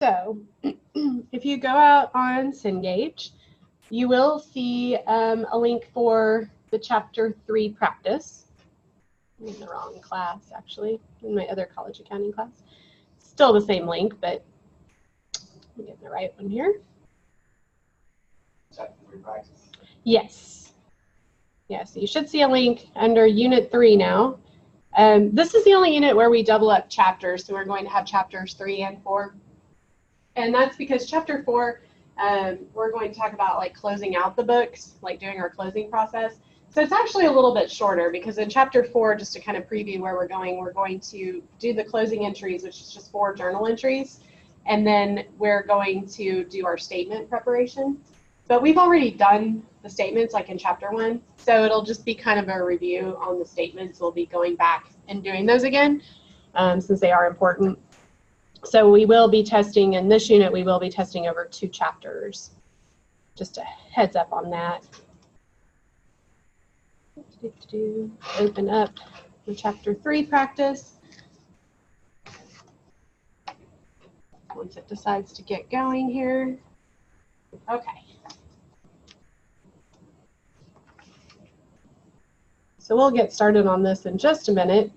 So if you go out on Cengage, you will see a link for the Chapter 3 practice. I'm in the wrong class, actually, in my other college accounting class. Still the same link, but I'm getting the right one here. Chapter 3 practice? Yes. Yeah, so you should see a link under Unit 3 now. This is the only unit where we double up chapters, so we're going to have chapters 3 and 4. And that's because chapter 4, we're going to talk about like closing out the books, like doing our closing process. So it's actually a little bit shorter because in chapter 4, just to kind of preview where we're going to do the closing entries, which is just 4 journal entries. And then we're going to do our statement preparation. But we've already done the statements like in chapter 1. So it'll just be kind of a review on the statements. We'll be going back and doing those again since they are important. So we will be testing, in this unit, we will be testing over 2 chapters. Just a heads up on that. Open up the chapter 3 practice. Once it decides to get going here. Okay. So we'll get started on this in just a minute.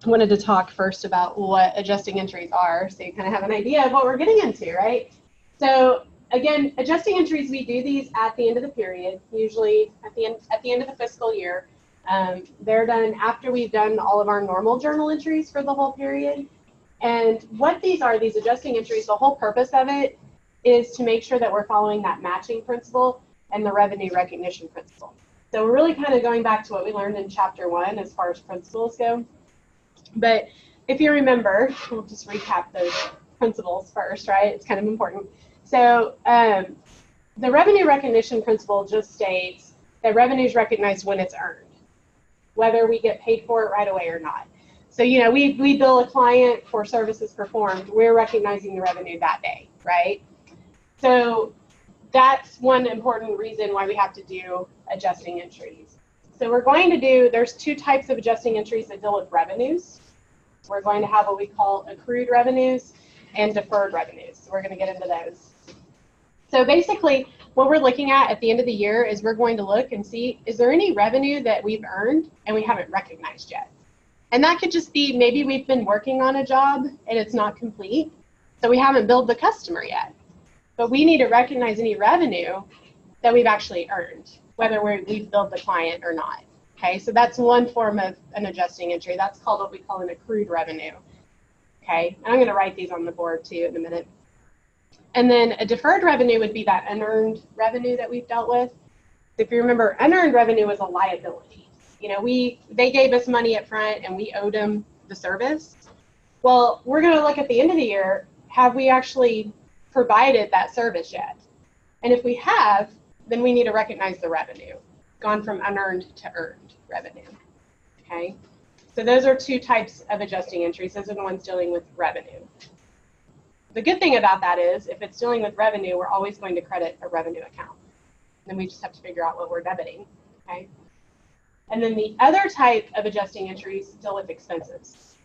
I wanted to talk first about what adjusting entries are, so you kind of have an idea of what we're getting into, right? So again, adjusting entries, we do these at the end of the period, usually at the end of the fiscal year. They're done after we've done all of our normal journal entries for the whole period. And what these are, these adjusting entries, the whole purpose of it is to make sure that we're following that matching principle and the revenue recognition principle. So we're really kind of going back to what we learned in chapter 1 as far as principles go. But if you remember, we'll just recap those principles first, right? It's kind of important. So the revenue recognition principle just states that revenue is recognized when it's earned, whether we get paid for it right away or not. So, you know, we bill a client for services performed, we're recognizing the revenue that day, right? So that's one important reason why we have to do adjusting entries. So we're going to do, there's 2 types of adjusting entries that deal with revenues. We're going to have what we call accrued revenues and deferred revenues. So we're going to get into those. So basically, what we're looking at the end of the year is we're going to look and see, is there any revenue that we've earned and we haven't recognized yet? And that could just be maybe we've been working on a job and it's not complete, so we haven't billed the customer yet. But we need to recognize any revenue that we've actually earned, whether we've billed the client or not. Okay, so that's one form of an adjusting entry. That's called what we call an accrued revenue. Okay, and I'm going to write these on the board too in a minute. And then a deferred revenue would be that unearned revenue that we've dealt with. If you remember, unearned revenue is a liability. You know, they gave us money up front and we owed them the service. Well, we're going to look at the end of the year, have we actually provided that service yet? And if we have, then we need to recognize the revenue, gone from unearned to earned revenue. Okay, so those are 2 types of adjusting entries. Those are the ones dealing with revenue. The good thing about that is if it's dealing with revenue, we're always going to credit a revenue account. Then we just have to figure out what we're debiting. Okay, and then the other type of adjusting entries deal with expenses.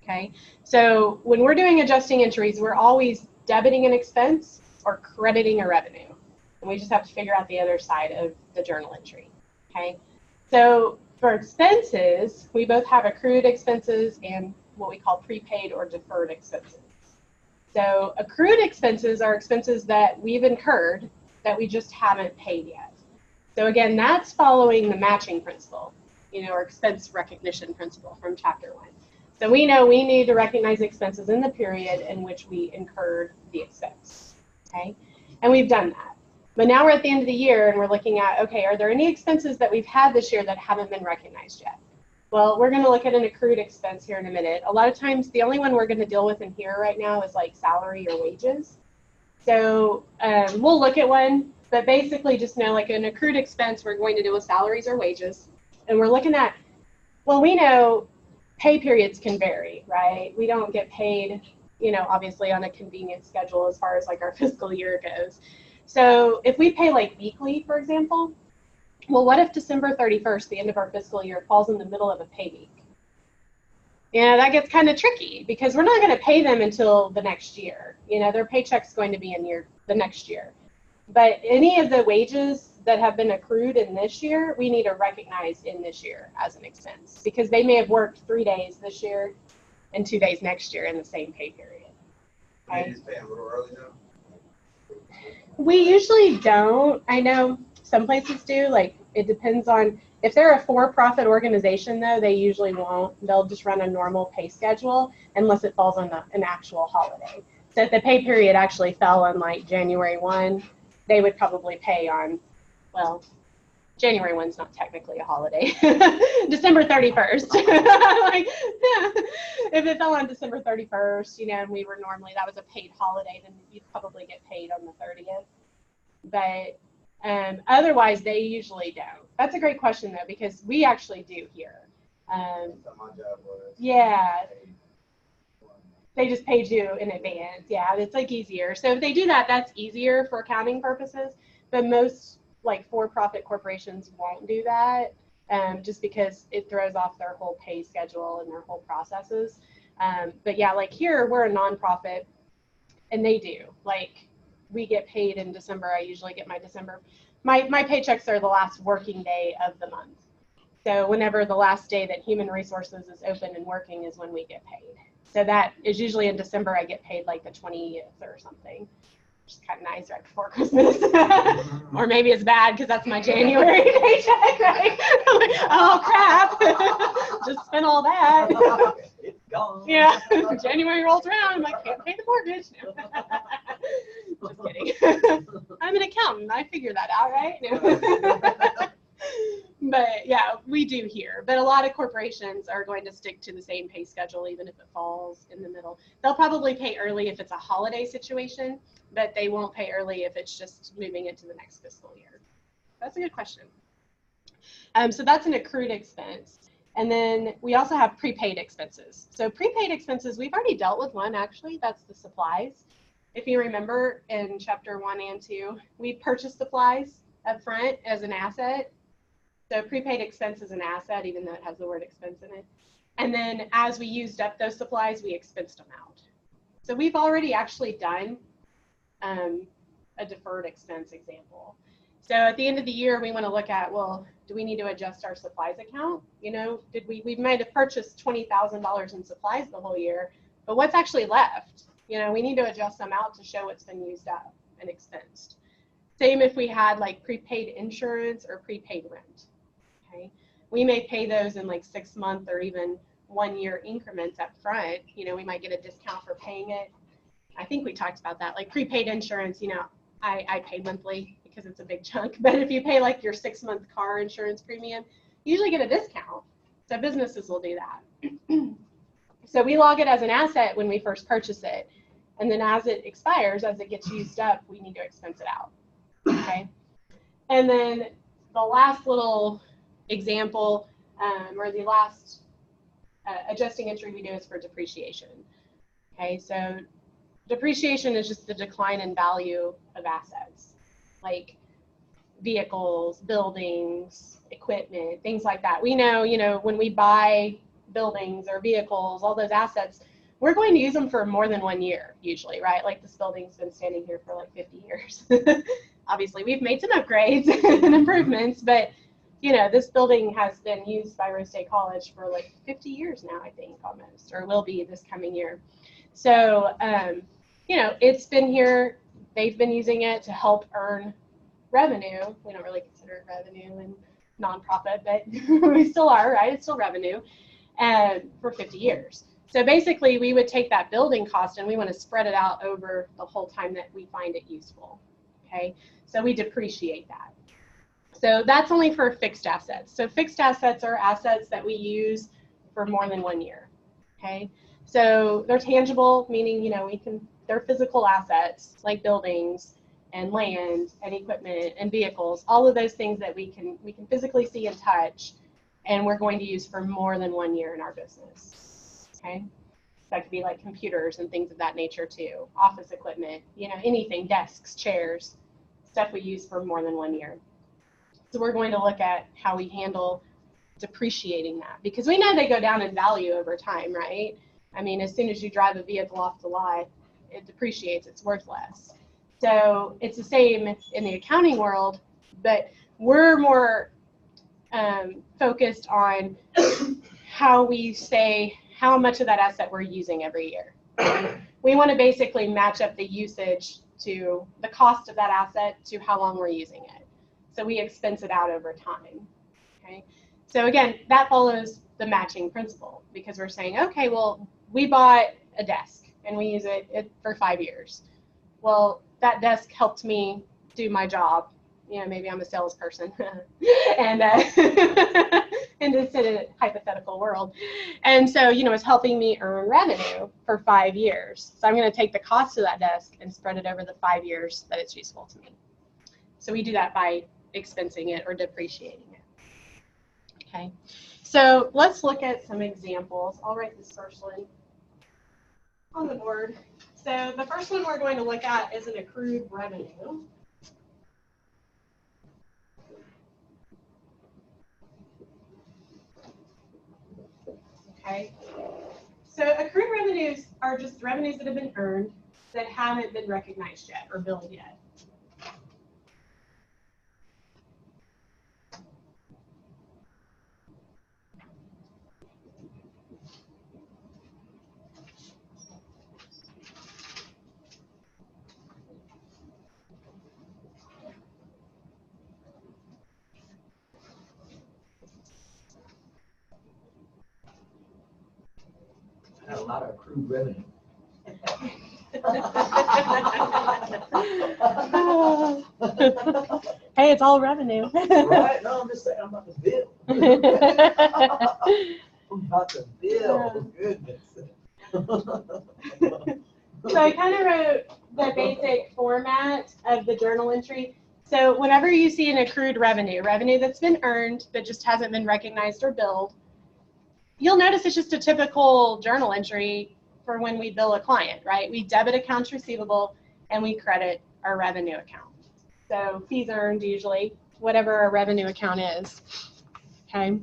Okay, so when we're doing adjusting entries, we're always debiting an expense or crediting a revenue. And we just have to figure out the other side of the journal entry. Okay, so for expenses, we both have accrued expenses and what we call prepaid or deferred expenses. So accrued expenses are expenses that we've incurred that we just haven't paid yet. So again, that's following the matching principle, you know, or expense recognition principle from chapter 1. So we know we need to recognize expenses in the period in which we incurred the expense, okay? And we've done that. But now we're at the end of the year and we're looking at, okay, are there any expenses that we've had this year that haven't been recognized yet? Well, we're going to look at an accrued expense here in a minute. A lot of times, the only one we're going to deal with in here right now is like salary or wages. So we'll look at one, but basically just know like an accrued expense, we're going to deal with salaries or wages. And we're looking at, well, we know pay periods can vary, right? We don't get paid, you know, obviously on a convenient schedule as far as like our fiscal year goes. So if we pay like weekly, for example, well, what if December 31st, the end of our fiscal year, falls in the middle of a pay week? that gets kind of tricky because we're not going to pay them until the next year. Their paycheck's going to be in the next year. But any of the wages that have been accrued in this year, we need to recognize in this year as an expense because they may have worked 3 days this year and 2 days next year in the same pay period. Right? They just pay a little early though? We usually don't. I know some places do. Like, it depends on if they're a for-profit organization, though, they usually won't. They'll just run a normal pay schedule unless it falls on an actual holiday. So if the pay period actually fell on like January 1, they would probably pay on, well, January 1's not technically a holiday. December 31st. Like, if it fell on December 31st, and we were normally, that was a paid holiday, then you'd probably get paid on the 30th. But otherwise, they usually don't. That's a great question, though, because we actually do here. Yeah. They just paid you in advance. Yeah, it's like easier. So if they do that, that's easier for accounting purposes. But most like for-profit corporations won't do that just because it throws off their whole pay schedule and their whole processes. But yeah, like here, we're a nonprofit and they do. Like, we get paid in December. I usually get my paychecks are the last working day of the month. So whenever the last day that Human Resources is open and working is when we get paid. So that is usually in December. I get paid like the 20th or something, which is kind of nice right before Christmas. Or maybe it's bad because that's my January paycheck, right? I'm like, oh crap, just spent all that. It's gone. Yeah, January rolls around, I'm like, can't pay the mortgage. Just kidding. I'm an accountant, I figure that out, right? But yeah, we do here. But a lot of corporations are going to stick to the same pay schedule, even if it falls in the middle. They'll probably pay early if it's a holiday situation, but they won't pay early if it's just moving into the next fiscal year. That's a good question. So that's an accrued expense. And then we also have prepaid expenses. So prepaid expenses, we've already dealt with one, actually. That's the supplies. If you remember in chapter 1 and 2, we purchased supplies up front as an asset. So prepaid expense is an asset, even though it has the word expense in it. And then as we used up those supplies, we expensed them out. So we've already actually done a deferred expense example. So at the end of the year, we want to look at, well, do we need to adjust our supplies account? We might have purchased $20,000 in supplies the whole year, but what's actually left? We need to adjust them out to show what's been used up and expensed. Same if we had like prepaid insurance or prepaid rent. Okay, we may pay those in like 6-month or even 1-year increments up front. We might get a discount for paying it. I think we talked about that. Like prepaid insurance, I pay monthly because it's a big chunk. But if you pay like your 6-month car insurance premium, you usually get a discount. So businesses will do that. So we log it as an asset when we first purchase it. And then as it expires, as it gets used up, we need to expense it out. Okay. And then the last little example or the last adjusting entry we do is for depreciation. Okay, so depreciation is just the decline in value of assets, like vehicles, buildings, equipment, things like that. We know, when we buy buildings or vehicles, all those assets, we're going to use them for more than 1 year usually, right? Like this building's been standing here for like 50 years. Obviously, we've made some upgrades and improvements, but this building has been used by Rose State College for like 50 years now, I think, almost, or will be this coming year. So, it's been here. They've been using it to help earn revenue. We don't really consider it revenue in nonprofit, but we still are, right? It's still revenue for 50 years. So basically, we would take that building cost and we want to spread it out over the whole time that we find it useful. Okay, so we depreciate that. So that's only for fixed assets. So fixed assets are assets that we use for more than 1 year. Okay, so they're tangible, meaning they're physical assets like buildings and land and equipment and vehicles. All of those things that we can physically see and touch, and we're going to use for more than 1 year in our business. Okay, that could be like computers and things of that nature too. Office equipment, anything, desks, chairs, stuff we use for more than 1 year. So we're going to look at how we handle depreciating that, because we know they go down in value over time, right? I mean, as soon as you drive a vehicle off the lot, it depreciates, it's worth less. So it's the same in the accounting world, but we're more focused on how we say how much of that asset we're using every year. We want to basically match up the usage to the cost of that asset to how long we're using it. So we expense it out over time. Okay. So again, that follows the matching principle, because we're saying, okay, well, we bought a desk and we use it for 5 years. Well, that desk helped me do my job. You know, maybe I'm a salesperson and in this hypothetical world. And so, you know, it's helping me earn revenue for 5 years. So I'm going to take the cost of that desk and spread it over the 5 years that it's useful to me. So we do that by expensing it or depreciating it. Okay. So let's look at some examples. I'll write this first one on the board. So the first one we're going to look at is an accrued revenue. Okay. So accrued revenues are just revenues that have been earned that haven't been recognized yet or billed yet. I had a lot of accrued revenue. Hey, it's all revenue. Right? No, I'm just saying, I'm about to bill. I'm about to bill. Goodness. So I kind of wrote the basic format of the journal entry. So whenever you see an accrued revenue that's been earned but just hasn't been recognized or billed, you'll notice it's just a typical journal entry for when we bill a client, right? We debit accounts receivable and we credit our revenue account. So fees earned usually, whatever our revenue account is. Okay.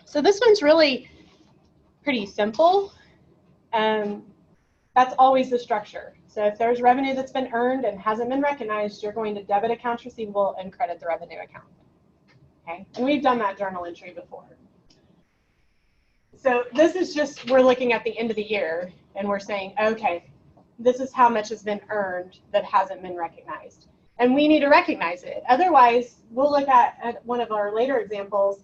So this one's really pretty simple. That's always the structure. So if there's revenue that's been earned and hasn't been recognized, you're going to debit accounts receivable and credit the revenue account. Okay. And we've done that journal entry before. So this is just, we're looking at the end of the year and we're saying, okay, this is how much has been earned that hasn't been recognized. And we need to recognize it. Otherwise, we'll look at one of our later examples.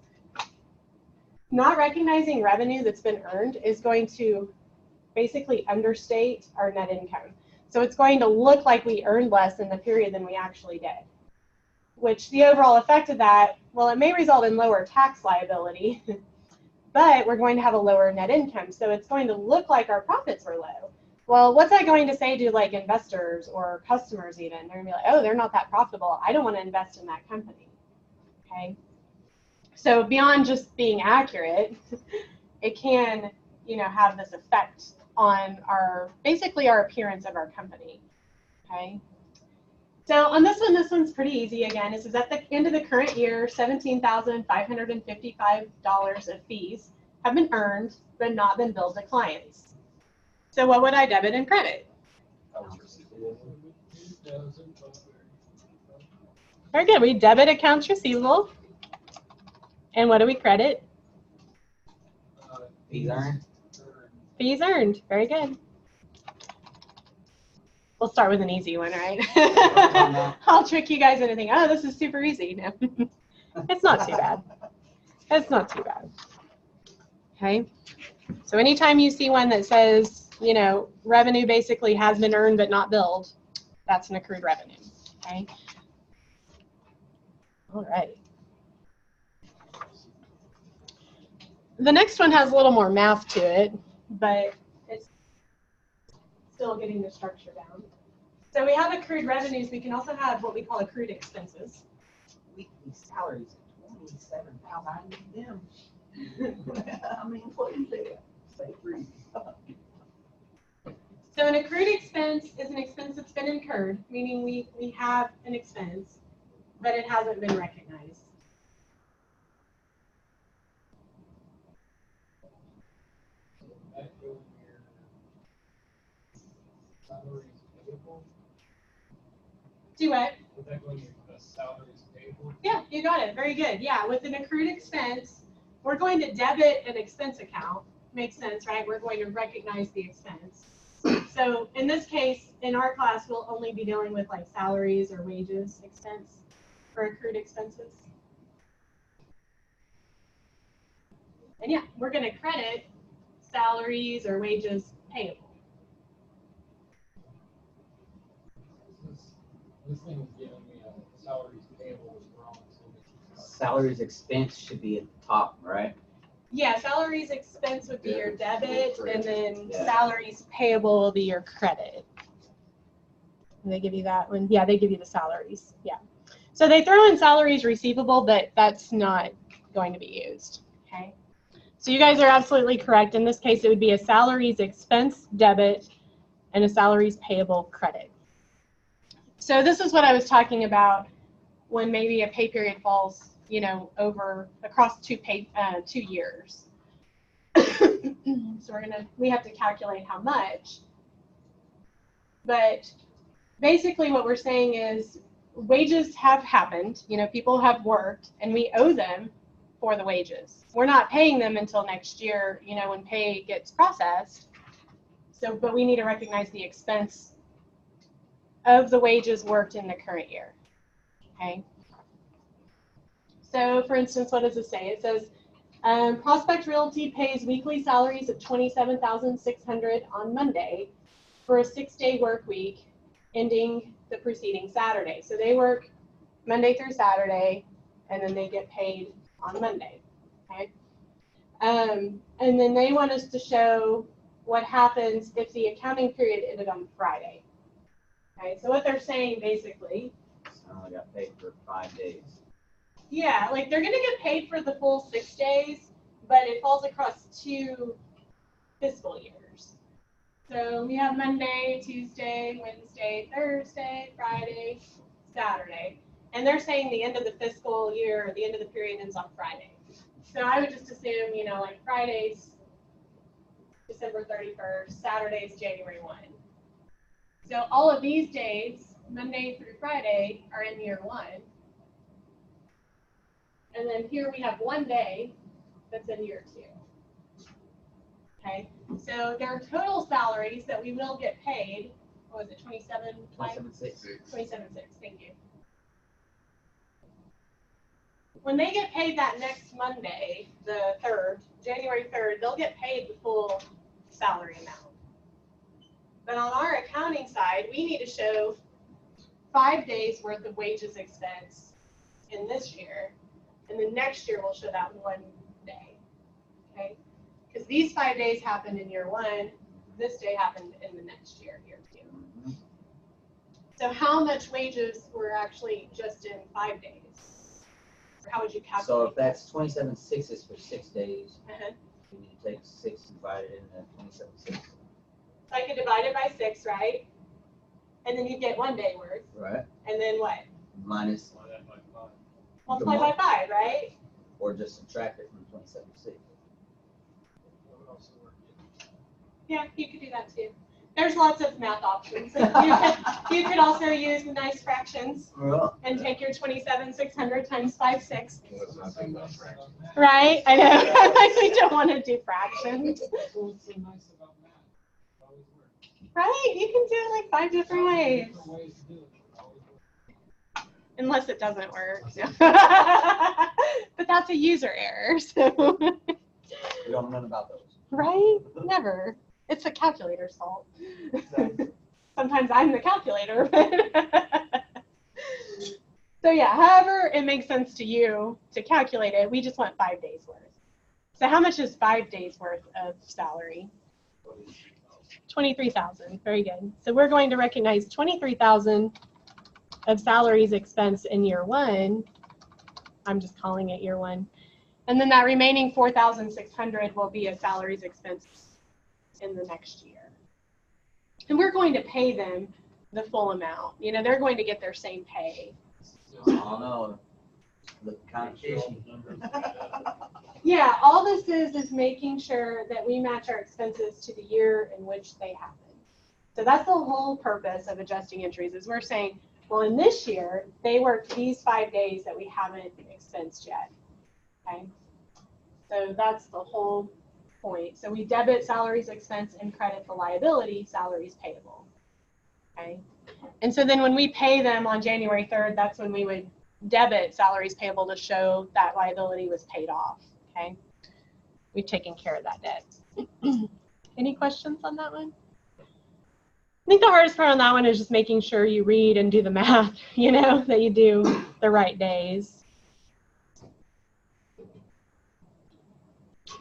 Not recognizing revenue that's been earned is going to basically understate our net income. So it's going to look like we earned less in the period than we actually did, which the overall effect of that, well, it may result in lower tax liability, but we're going to have a lower net income. So it's going to look like our profits were low. Well, what's that going to say to like investors or customers even? They're going to be like, oh, they're not that profitable. I don't want to invest in that company. Okay. So beyond just being accurate, it can, you know, have this effect on our, basically our appearance of our company. Okay. So on this one's pretty easy. Again, this is at the end of the current year, $17,555 of fees have been earned but not been billed to clients. So what would I debit and credit? Very good. We debit accounts receivable. And what do we credit? Fees earned. Fees earned. Very good. We'll start with an easy one, right? I'll trick you guys into thinking, oh, this is super easy. No, it's not too bad. It's not too bad. Okay. So anytime you see one that says, you know, revenue basically has been earned but not billed, that's an accrued revenue. Okay. All right. The next one has a little more math to it, but it's still getting the structure down. So we have accrued revenues. We can also have what we call accrued expenses. Weekly salaries, 27,000. I need them. I mean, what is that? Say free. So an accrued expense is an expense that's been incurred, meaning we have an expense, but it hasn't been recognized. go in your salaries payable? Do what? Would that go in your salaries payable? Yeah, you got it. Very good. Yeah, with an accrued expense, we're going to debit an expense account. Makes sense, right? We're going to recognize the expense. So in this case, in our class, we'll only be dealing with like salaries or wages expense for accrued expenses. And yeah, we're going to credit salaries or wages payable. This thing is giving me a salaries payable is wrong. So Salaries expense should be at the top, right? Yeah, salaries expense would be your debit, and then Yeah. salaries payable will be your credit. And they give you that one. Yeah, they give you the salaries. Yeah. So they throw in salaries receivable, but that's not going to be used. Okay. So you guys are absolutely correct. In this case, it would be a salaries expense debit and a salaries payable credit. So this is what I was talking about when maybe a pay period falls, you know, over across 2 years. So we have to calculate how much. But basically what we're saying is wages have happened, you know, people have worked, and we owe them for the wages. We're not paying them until next year, you know, when pay gets processed. So, but we need to recognize the expense of the wages worked in the current year. Okay. So for instance, what does it say? It says, Prospect Realty pays weekly salaries of $27,600 on Monday for a 6-day work week ending the preceding Saturday. So they work Monday through Saturday, and then they get paid on Monday. Okay. And then they want us to show what happens if the accounting period ended on Friday. Okay. So what they're saying basically. I only got paid for 5 days. Yeah, like they're going to get paid for the full 6 days, but it falls across 2 fiscal years. So we have Monday, Tuesday, Wednesday, Thursday, Friday, Saturday. And they're saying the end of the fiscal year or the end of the period ends on Friday. So I would just assume, you know, like Friday's December 31st, Saturday's January 1. So all of these days, Monday through Friday, are in year 1. And then here we have 1 day that's in year 2. Okay, so their total salaries that we will get paid, what was it, 27.6. 27.6, thank you. When they get paid that next Monday, the 3rd, January 3rd, they'll get paid the full salary amount. But on our accounting side, we need to show 5 days worth of wages expense in this year. And then next year we'll show that 1 day, okay? Because these 5 days happened in year 1, this day happened in the next year, year 2. Mm-hmm. So how much wages were actually just in 5 days? Or how would you calculate? So if that's 27.6 is for 6 days, Uh-huh. you need to take 6 and divide it into 27.6. So I could divide it by 6, right? And then you get 1 day worth. Right. And then what? Minus, multiply that by 5. Multiply by 5, right? or just subtract it from 27.6. That would also work. Yeah, you could do that too. There's lots of math options. You could also use nice fractions Well, and take your 27,600 times 5, 6. Let's not think about fractions. Right? I know. We don't want to do fractions. That's what's so nice about math. It always works. Right? You can do it like 5 different ways. Different ways to do it. It always works. Unless it doesn't work. But that's a user error. So. we don't know about those. Right? Never. It's the calculator's fault. Exactly. Sometimes I'm the calculator. So yeah, however it makes sense to you to calculate it, we just want 5 days worth. So how much is 5 days worth of salary? 23,000. Very good. So we're going to recognize 23,000 of salaries expense in year 1. I'm just calling it year 1. And then that remaining 4,600 will be a salaries expense in the next year. And we're going to pay them the full amount. You know, they're going to get their same pay. I don't know. The competition. Yeah, all this is making sure that we match our expenses to the year in which they happen. So that's the whole purpose of adjusting entries, is we're saying, well, in this year, they worked these 5 days that we haven't expensed yet, okay? So that's the whole point. So we debit salaries expense and credit the liability, salaries payable, okay? And so then when we pay them on January 3rd, that's when we would debit salaries payable to show that liability was paid off, okay? We've taken care of that debt. Any questions on that one? I think the hardest part on that one is just making sure you read and do the math, you know, that you do the right days.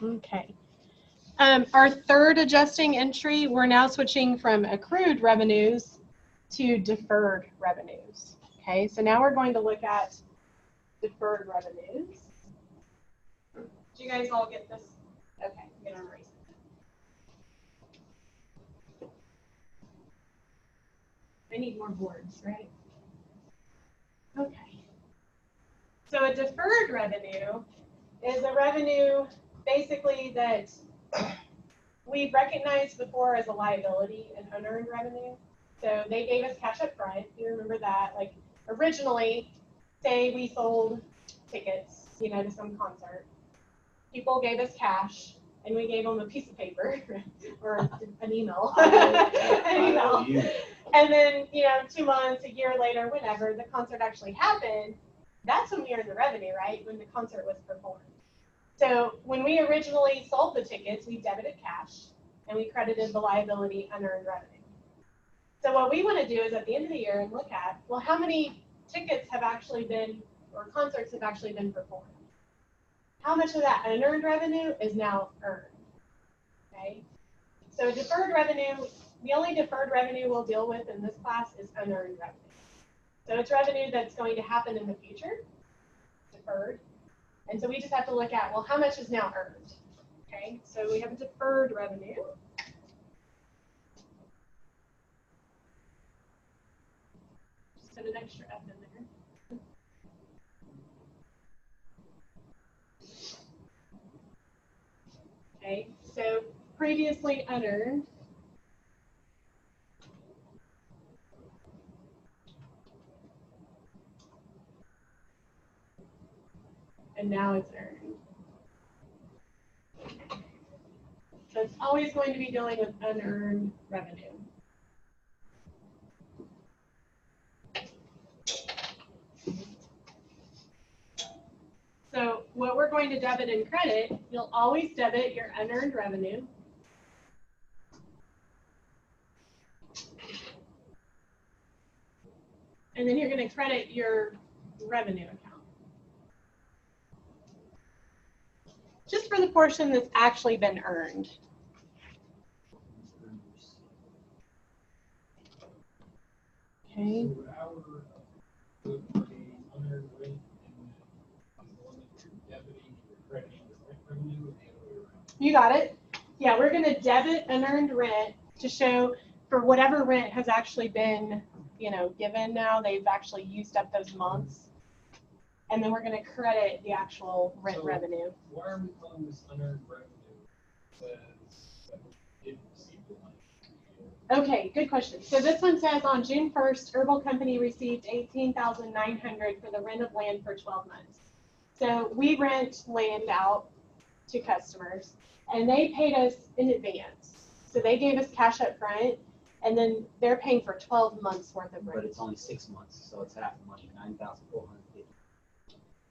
Okay. Our third adjusting entry, we're now switching from accrued revenues to deferred revenues. Okay, so now we're going to look at deferred revenues. Did you guys all get this? Okay, I'm going to erase it. I need more boards, right? Okay. So a deferred revenue is a revenue basically that we've recognized before as a liability and unearned revenue. So they gave us cash up front. You remember that? Like originally, say we sold tickets, you know, to some concert. People gave us cash, and we gave them a piece of paper or an email. An email. And then, you know, 2 months, a year later, whenever the concert actually happened, that's when we earned the revenue, right? When the concert was performed. So when we originally sold the tickets, we debited cash and we credited the liability unearned revenue. So what we want to do is at the end of the year and look at, well, how many tickets have actually been, or concerts have actually been performed? How much of that unearned revenue is now earned? Okay. So deferred revenue, the only deferred revenue we'll deal with in this class is unearned revenue. So it's revenue that's going to happen in the future, deferred. And so we just have to look at, well, how much is now earned? Okay, so we have deferred revenue. Just put an extra F in there. Okay, so previously unearned. And now it's earned. So it's always going to be dealing with unearned revenue. So what we're going to debit and credit, you'll always debit your unearned revenue. And then you're going to credit your revenue account. Just for the portion that's actually been earned. Okay. So our, the unearned rent and the one that you're debiting, you're crediting the rent revenue and the other way around. You got it. Yeah, we're going to debit unearned rent to show for whatever rent has actually been, you know, given now. They've actually used up those months. And then we're going to credit the actual rent revenue. Why are we calling this unearned revenue? It says that we didn't receive the money. Okay, good question. So this one says on June 1st, Herbal Company received $18,900 for the rent of land for 12 months. So we rent land out to customers, and they paid us in advance. So they gave us cash up front, and then they're paying for 12 months worth of rent. But it's only 6 months, so it's half the money, 9,450.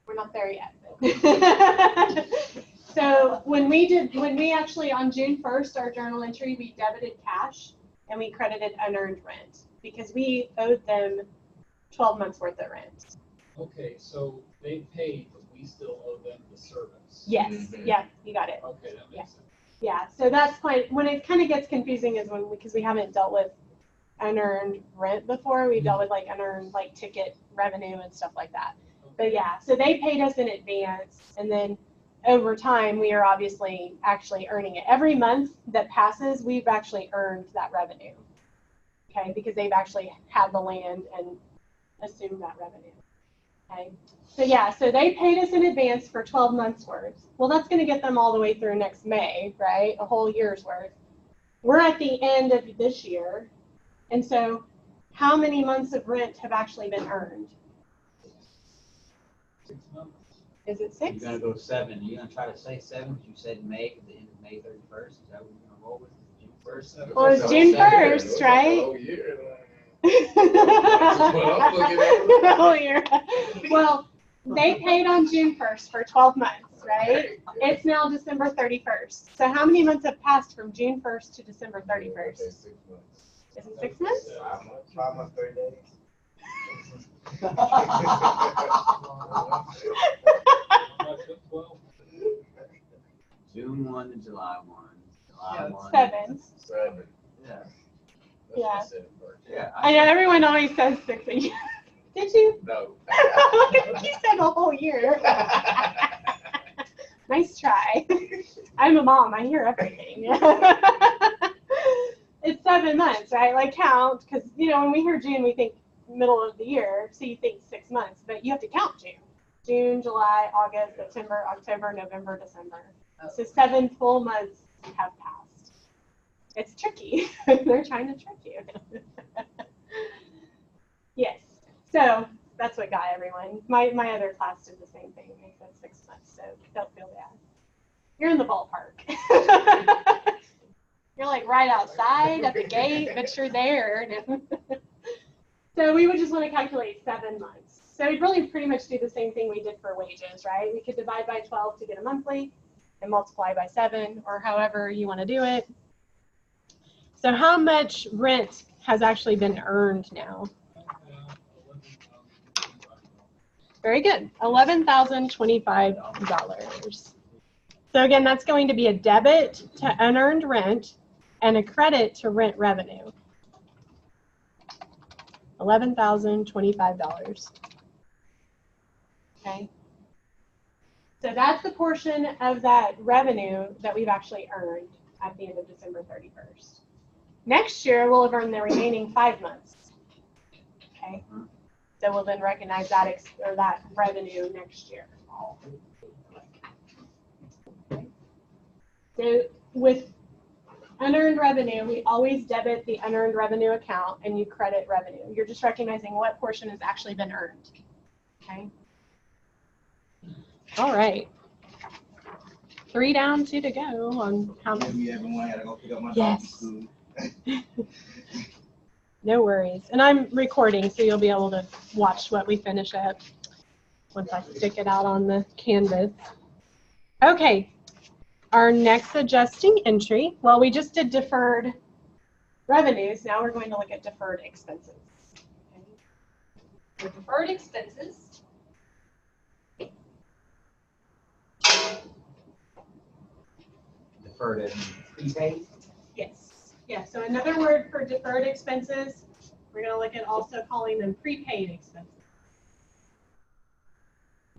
We're not there yet. But so when we actually on June 1st, our journal entry, we debited cash and we credited unearned rent because we owed them 12 months worth of rent. Okay, so they paid, but we still owe them the service. Yes. Mhm. Yeah, you got it. Okay, that makes sense. Yeah. So that's quite, when it kind of gets confusing is when, because we haven't dealt with unearned rent before. We've dealt with like unearned like ticket revenue and stuff like that. But yeah, so they paid us in advance, and then over time, we are obviously actually earning it. Every month that passes, we've actually earned that revenue, okay, because they've actually had the land and assumed that revenue. Okay. So yeah, so they paid us in advance for 12 months worth. Well, that's going to get them all the way through next May, right? A whole year's worth. We're at the end of this year. And so how many months of rent have actually been earned? 6 months. Is it 6? You're gonna go 7. You're gonna try to say 7, but you said May, at the end of May 31st. Is that what you're gonna roll with? June 1st? Well, it's June 1st, right? Oh, yeah. Oh, yeah. Well, they paid on June 1st for 12 months, right? It's now December 31st. So how many months have passed from June 1st to December 31st? 6 months. Is it 6 months? 5 months. 5 months, 30 days. June 1 to July 1. July Yeah, 1. 7. 7. Yeah. That's Yeah. what I said first. Yeah. I know everyone always says 6 a year. Did you? No. You said a whole year. Nice try. I'm a mom. I hear everything. It's 7 months, right? Like count, because when we hear June, we think middle of the year, so you think 6 months, but you have to count June. June, July, August, September, October, November, December. So 7 full months have passed. It's tricky. They're trying to trick you. Yes. So that's what got everyone. My other class did the same thing. They said 6 months, so don't feel bad. You're in the ballpark. You're like right outside at the gate, but you're there. So we would just want to calculate 7 months. So we'd really pretty much do the same thing we did for wages, right? We could divide by 12 to get a monthly and multiply by 7, or however you want to do it. So how much rent has actually been earned now? Very good, $11,025. So again, that's going to be a debit to unearned rent and a credit to rent revenue. $11,025. Okay. So that's the portion of that revenue that we've actually earned at the end of December 31st. Next year, we'll have earned the remaining 5 months. Okay. So we'll then recognize that that revenue next year. So with unearned revenue, we always debit the unearned revenue account and you credit revenue. You're just recognizing what portion has actually been earned. Okay. All right. 3 down, 2 to go on how many. Maybe everyone had to go pick up my dog Yes. from school. No worries. And I'm recording, so you'll be able to watch what we finish up once I stick it out on the canvas. Okay. Our next adjusting entry, well, we just did deferred revenues. Now we're going to look at deferred expenses. Okay. So deferred expenses. Deferred as in prepaid. Yes. Yeah. So another word for deferred expenses, we're going to look at also calling them prepaid expenses.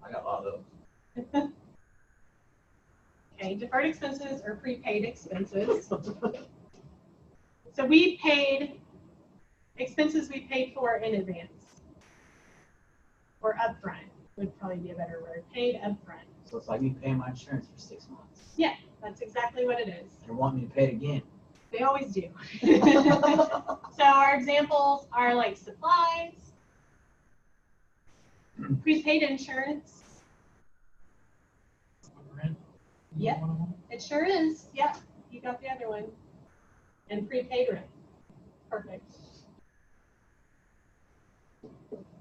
I got a lot of those. Okay, deferred expenses or prepaid expenses. So we paid expenses we paid for in advance. Or upfront would probably be a better word. Paid upfront. So it's like me paying my insurance for 6 months. Yeah, that's exactly what it is. They want me to pay it again. They always do. So our examples are like supplies, prepaid insurance. Rent. Yep. It sure is. Yep, you got the other one. And prepaid rent. Perfect.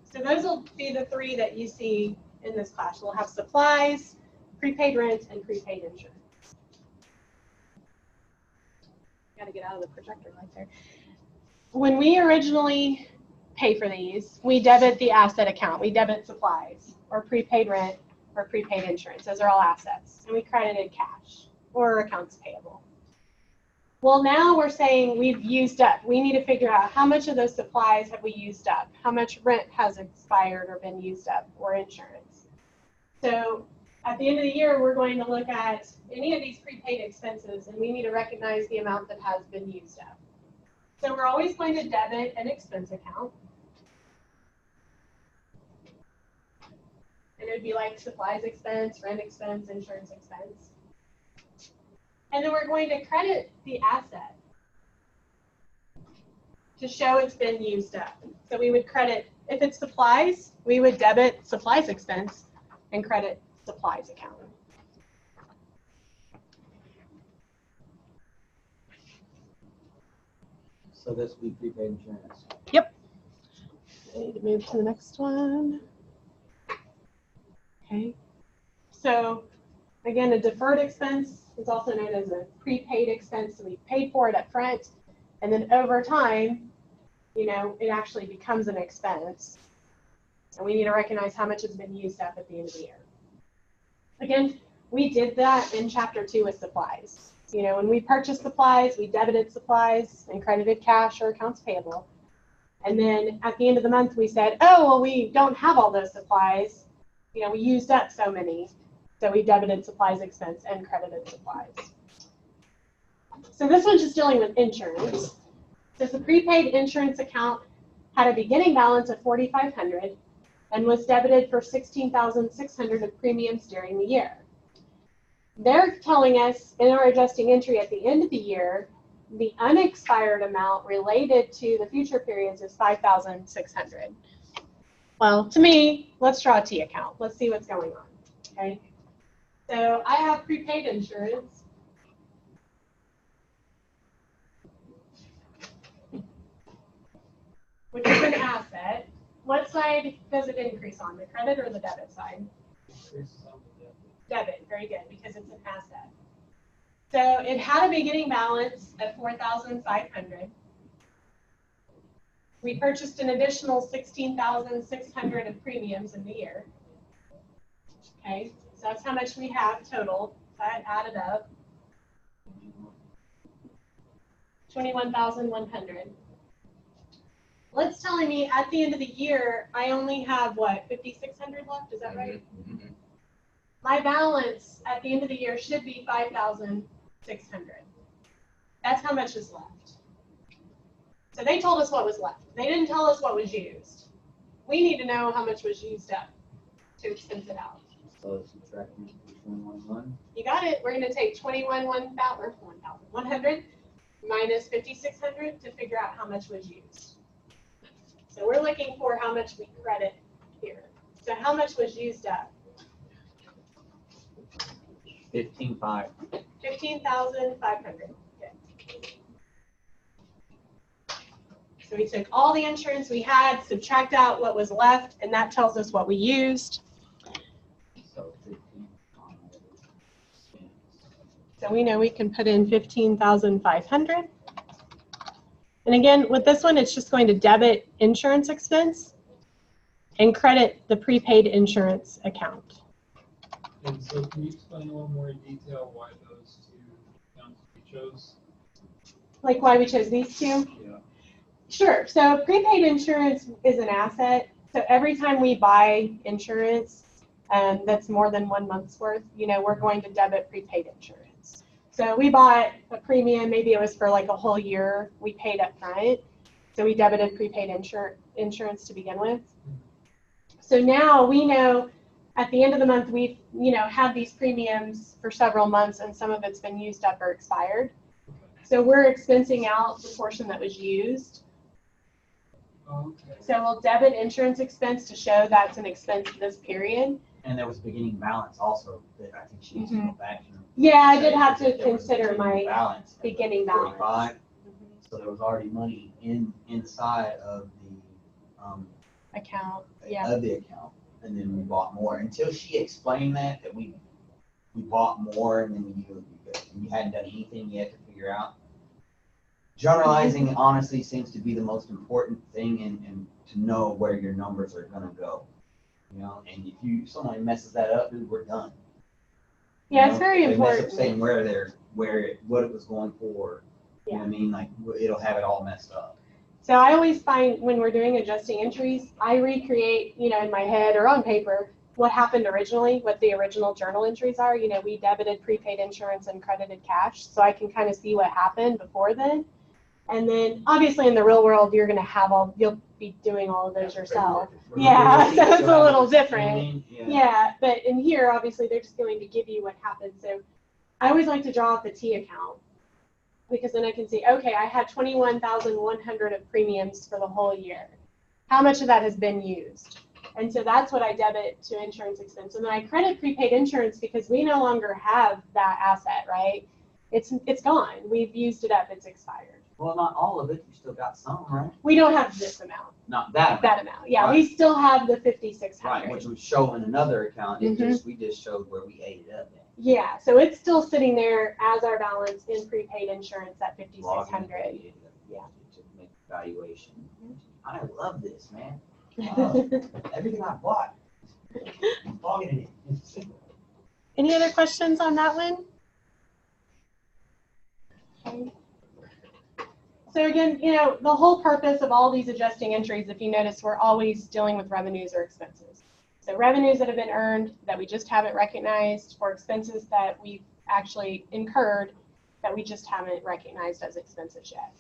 So those will be the 3 that you see in this class. We'll have supplies, prepaid rent, and prepaid insurance. Got to get out of the projector right there. When we originally pay for these, we debit the asset account. We debit supplies or prepaid rent or prepaid insurance. Those are all assets. And we credited cash or accounts payable. Well, now we're saying we've used up. We need to figure out how much of those supplies have we used up? How much rent has expired or been used up, or insurance? So at the end of the year, we're going to look at any of these prepaid expenses, and we need to recognize the amount that has been used up. So we're always going to debit an expense account. And it would be like supplies expense, rent expense, insurance expense. And then we're going to credit the asset to show it's been used up. So we would credit, if it's supplies, we would debit supplies expense and credit supplies account. So this would be prepaid insurance. I need to move to the next one. Okay. So again, a deferred expense is also known as a prepaid expense. So we paid for it up front, and then over time, you know, it actually becomes an expense. And we need to recognize how much has been used up at the end of the year. Again, we did that in chapter 2 with supplies. You know, when we purchased supplies, we debited supplies and credited cash or accounts payable. And then at the end of the month, we said, oh, well, we don't have all those supplies. You know, we used up so many. So we debited supplies expense and credited supplies. So this one's just dealing with insurance. So the prepaid insurance account had a beginning balance of $4,500 and was debited for $16,600 of premiums during the year. They're telling us in our adjusting entry at the end of the year, the unexpired amount related to the future periods is $5,600. Well, to me, let's draw a T account. Let's see what's going on, okay? So I have prepaid insurance. Which is an asset. What side does it increase on, the credit or the debit side? Debit, very good, because it's an asset. So it had a beginning balance of $4,500. We purchased an additional $16,600 of premiums in the year. Okay, so that's how much we have total. That added up. $21,100. Well, it's telling me at the end of the year, I only have what, $5,600 left? Is that right? Mm-hmm. My balance at the end of the year should be $5,600. That's how much is left. So they told us what was left. They didn't tell us what was used. We need to know how much was used up to expense it out. So subtracting 21,100. You got it. We're going to take 100 minus 5,600 to figure out how much was used. So we're looking for how much we credit here. So how much was used up? 15,500. 15,500. Okay. So we took all the insurance we had, subtract out what was left, and that tells us what we used. So 15,500. So we know we can put in 15,500. And again, with this one, it's just going to debit insurance expense and credit the prepaid insurance account. And so can you explain a little more in detail why those two accounts we chose? Like why we chose these two? Yeah. Sure. So prepaid insurance is an asset. So every time we buy insurance that's more than 1 month's worth, you know, we're going to debit prepaid insurance. So we bought a premium, maybe it was for like a whole year, we paid up front. So we debited prepaid insurance to begin with. So now we know at the end of the month, we've, you know, had these premiums for several months and some of it's been used up or expired. So we're expensing out the portion that was used. Okay. So we'll debit insurance expense to show that's an expense this period. And there was beginning balance also that I think she needs to go back and. Yeah, I did say have that to there was a consider beginning my balance at beginning balance. 45. So there was already money inside of the Account, yeah. of the account, and then we bought more until she explained that we bought more, and then you hadn't done anything yet to figure out. Generalizing honestly seems to be the most important thing, and to know where your numbers are gonna go. You know, and if someone messes that up, dude, we're done. Yeah, it's very They mess up important. saying what it was going for. You know what I mean? Like it'll have it all messed up. So I always find when we're doing adjusting entries, I recreate, you know, in my head or on paper, what happened originally, what the original journal entries are. You know, we debited prepaid insurance and credited cash, so I can kind of see what happened before then. And then obviously in the real world, you'll be doing all of those yourself. Yeah, so it's a little different. Yeah, but in here, obviously, they're just going to give you what happened. So I always like to draw out the T account because then I can see, okay, I had 21,100 of premiums for the whole year. How much of that has been used? And so that's what I debit to insurance expense. And then I credit prepaid insurance because we no longer have that asset, right? It's gone. We've used it up. It's expired. Well, not all of it. You still got some, right? We don't have this amount. Not that amount. That amount. Yeah, Right. we still have the 5,600. Right, which would show in another account. Mhm. We just showed where we ate it up. Yeah, so it's still sitting there as our balance in prepaid insurance at 5,600. Yeah. To make valuation. I love this, man. Any Everything I bought. I'm logging it in. other questions on that one? Okay. So again, the whole purpose of all these adjusting entries, if you notice, we're always dealing with revenues or expenses. So revenues that have been earned that we just haven't recognized, or expenses that we've actually incurred that we just haven't recognized as expenses yet.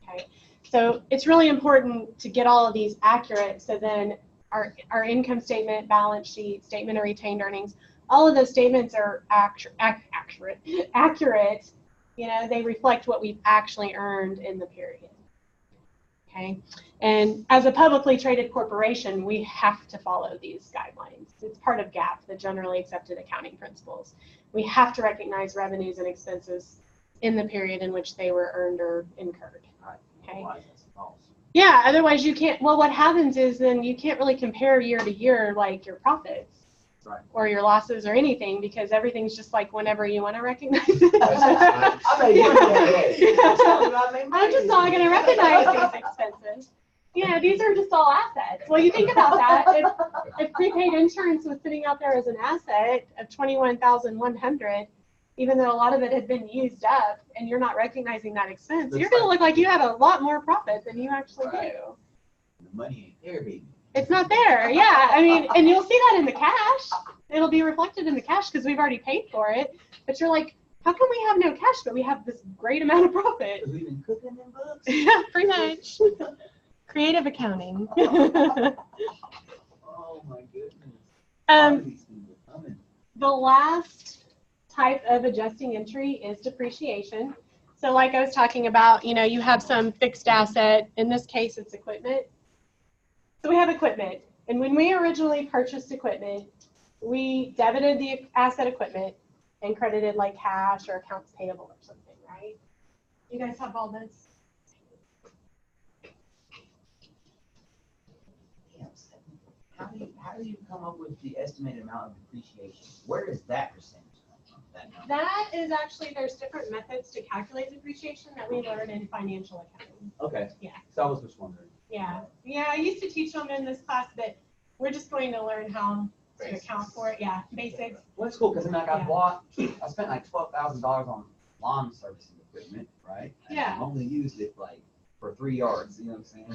Okay. So it's really important to get all of these accurate. So then our income statement, balance sheet, statement of retained earnings, all of those statements are accurate. They reflect what we've actually earned in the period. Okay. And as a publicly traded corporation, we have to follow these guidelines. It's part of GAAP, the generally accepted accounting principles. We have to recognize revenues and expenses in the period in which they were earned or incurred. Okay. Yeah, otherwise you can't, well, what happens is then you can't really compare year to year like your profits. Right. Or your losses or anything, because everything's just like whenever you want to recognize it. I'm just not going to recognize these expenses. These are just all assets. Well, you think about that. If prepaid insurance was sitting out there as an asset of 21,100, even though a lot of it had been used up, and you're not recognizing that expense, you're going to look like you have a lot more profit than you actually do. The money ain't there, baby. It's not there. Yeah, I mean, and you'll see that in the cash. It'll be reflected in the cash because we've already paid for it. But you're like, how come we have no cash, but we have this great amount of profit? We've been cooking in books. Yeah, pretty much. Creative accounting. Oh my goodness. The last type of adjusting entry is depreciation. So like I was talking about, you have some fixed asset. In this case, it's equipment. So we have equipment, and when we originally purchased equipment, we debited the asset equipment and credited like cash or accounts payable or something, right? You guys have all this? How do you come up with the estimated amount of depreciation? Where does that percentage come from? That is actually, there's different methods to calculate depreciation that we learn in financial accounting. Okay. Yeah. So I was just wondering. Yeah, I used to teach them in this class, but we're just going to learn how to account for it. Yeah, basics. Well, it's cool because Yeah. I spent like $12,000 on lawn servicing equipment, right? And Yeah. I only used it like for 3 yards. You know what I'm saying?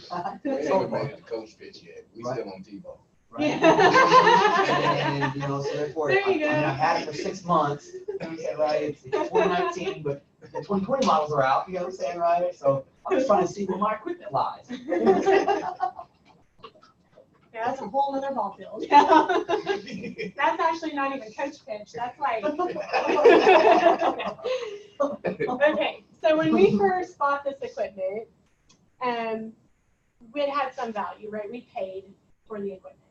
We ain't made the coach pitch yet. We Right. still on T-ball. Right? Yeah. And so therefore, There you go. I had it for 6 months. Yeah, right. It's 2019, but the 2020 models are out. You know what I'm saying, right? So I'm just trying to see where my equipment lies. Yeah, that's a whole other ball field. That's actually not even coach pitch. That's like. Okay, so when we first bought this equipment, it had some value, right? We paid for the equipment.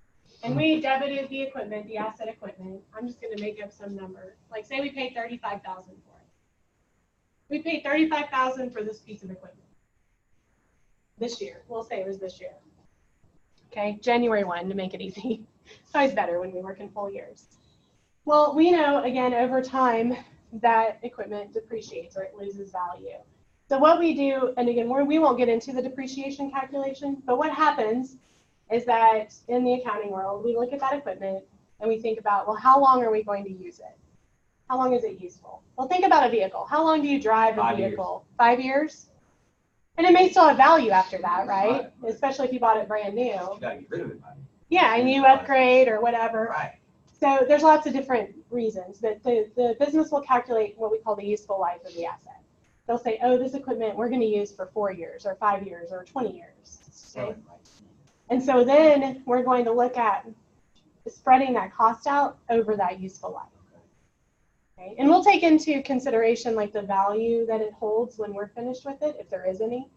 And we debited the equipment, the asset equipment. I'm just going to make up some number. Like say we paid $35,000 for it. We paid $35,000 for this piece of equipment. This year. We'll say it was this year. Okay, January 1 to make it easy. It's always better when we work in full years. Well, we know, again, over time, that equipment depreciates or it loses value. So what we do, and again, we won't get into the depreciation calculation, but what happens is that in the accounting world, we look at that equipment and we think about, well, how long are we going to use it? How long is it useful? Well, think about a vehicle. How long do you drive a vehicle? 5 years? And it may still have value after that, right? Especially if you bought it brand new. You gotta get rid of it, buddy. Yeah, and you upgrade or whatever. Right. So there's lots of different reasons that the business will calculate what we call the useful life of the asset. they'll say, oh, this equipment we're going to use for 4 years or 5 years or 20 years. Okay? And so then we're going to look at spreading that cost out over that useful life. Okay? And we'll take into consideration like the value that it holds when we're finished with it, if there is any.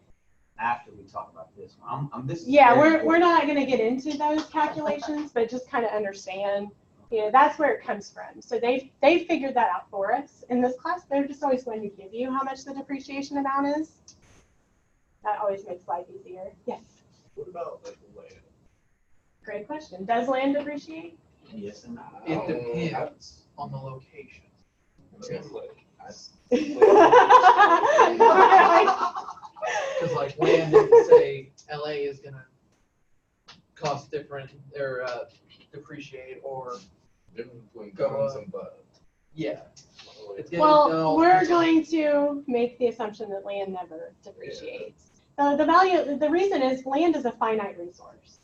After we talk about this one, this is Yeah, very we're important. not going to get into those calculations, but just kind of understand, you know, that's where it comes from. So they figured that out for us. In this class, they're just always going to give you how much the depreciation amount is. That always makes life easier. Yes, What about like the land? great question. Does land depreciate? Yes and no. It depends on the location. Because like land, say LA is gonna cost different or depreciate or Difference between Go guns up. and bugs. yeah. It's gonna Well, we're going to make the assumption that land never depreciates. The reason is land is a finite resource.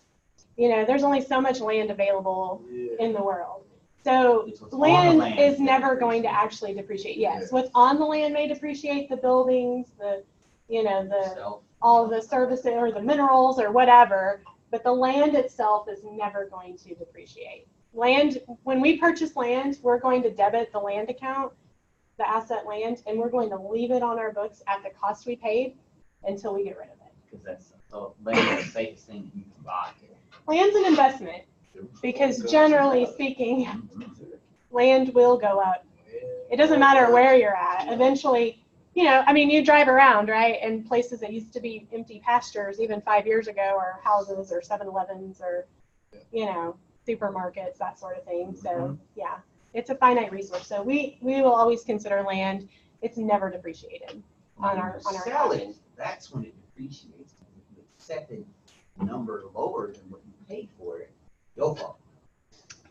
You know, there's only so much land available in the world. So It's what's on the land is that never going to depreciates. actually depreciate. Yes, Yeah. what's on the land may depreciate, the buildings, the Self. all the services or the minerals or whatever, but the land itself is never going to depreciate. Land, when we purchase land, we're going to debit the land account, the asset land, and we're going to leave it on our books at the cost we paid until we get rid of it. Because that's land is the safest thing that you can buy. Land's an investment because generally speaking, land will go up. It doesn't matter where you're at. Eventually, you know, I mean, you drive around, right? And places that used to be empty pastures even 5 years ago are houses or 7-Elevens or, you know, supermarkets, that sort of thing. So, yeah, it's a finite resource. So we will always consider land. It's never depreciated on our Sell it. accounting. That's when it depreciates. If you set the number lower than what you paid for it, you'll fall.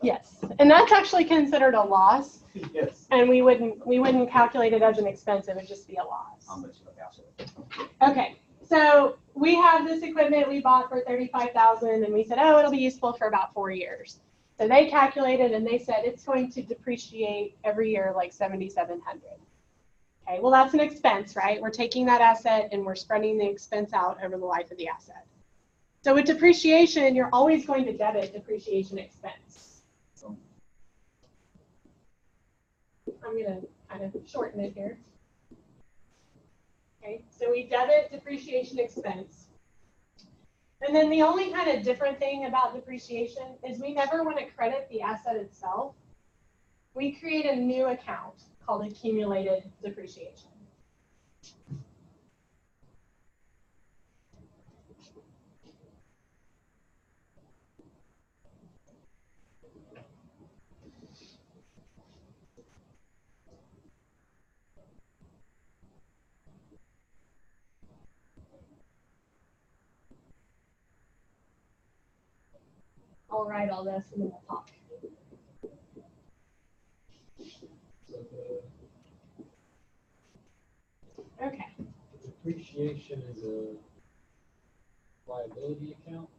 Yes, and that's actually considered a loss, Yes. and we wouldn't calculate it as an expense. It would just be a loss. How much look out for it? Okay, so we have this equipment we bought for $35,000, and we said, oh, it'll be useful for about 4 years. So they calculated, and they said it's going to depreciate every year like $7,700. Okay, well that's an expense, right? We're taking that asset and we're spreading the expense out over the life of the asset. So with depreciation, you're always going to debit depreciation expense. I'm going to kind of shorten it here. Okay, so we debit depreciation expense. And then the only kind of different thing about depreciation is we never want to credit the asset itself. We create a new account called accumulated depreciation. I'll write all this and then we'll talk. So Okay. the depreciation is a liability account?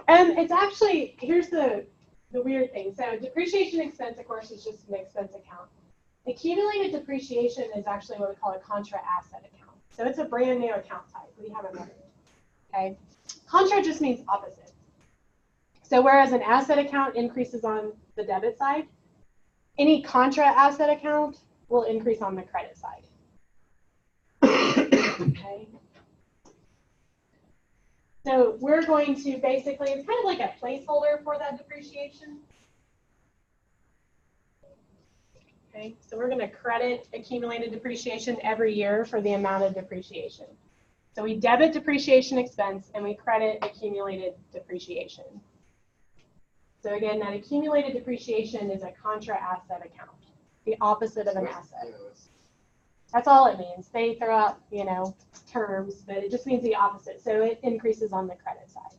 It's actually, here's the weird thing. So depreciation expense, of course, is just an expense account. Accumulated depreciation is actually what we call a contra asset account. So it's a brand new account type. We haven't learned. Okay. Contra just means opposite. So whereas an asset account increases on the debit side, any contra asset account will increase on the credit side. Okay. So we're going to basically, it's kind of like a placeholder for that depreciation. Okay, so we're going to credit accumulated depreciation every year for the amount of depreciation. So we debit depreciation expense and we credit accumulated depreciation. So again, that accumulated depreciation is a contra asset account, the opposite of an asset. That's all it means. They throw out, you know, terms, but it just means the opposite. So it increases on the credit side.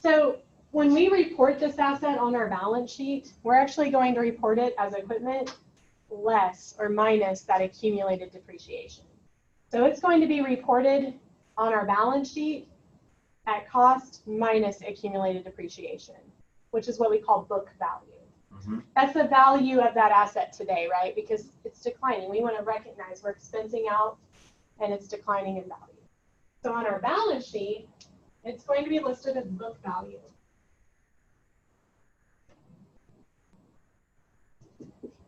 So when we report this asset on our balance sheet, we're actually going to report it as equipment less or minus that accumulated depreciation. So it's going to be reported on our balance sheet at cost minus accumulated depreciation, which is what we call book value. Mhm. That's the value of that asset today, right? Because it's declining. We want to recognize we're expensing out and it's declining in value. So on our balance sheet, it's going to be listed as book value.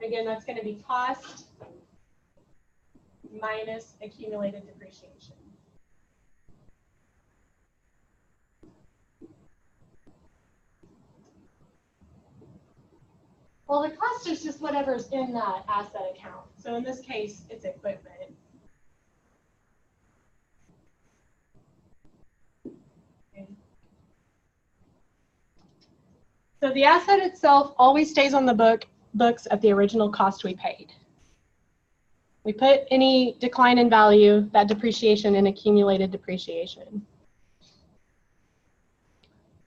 Again, that's going to be cost minus accumulated depreciation. Well, the cost is just whatever's in that asset account. So in this case, it's equipment. Okay. So the asset itself always stays on the books at the original cost we paid. We put any decline in value, that depreciation, in accumulated depreciation.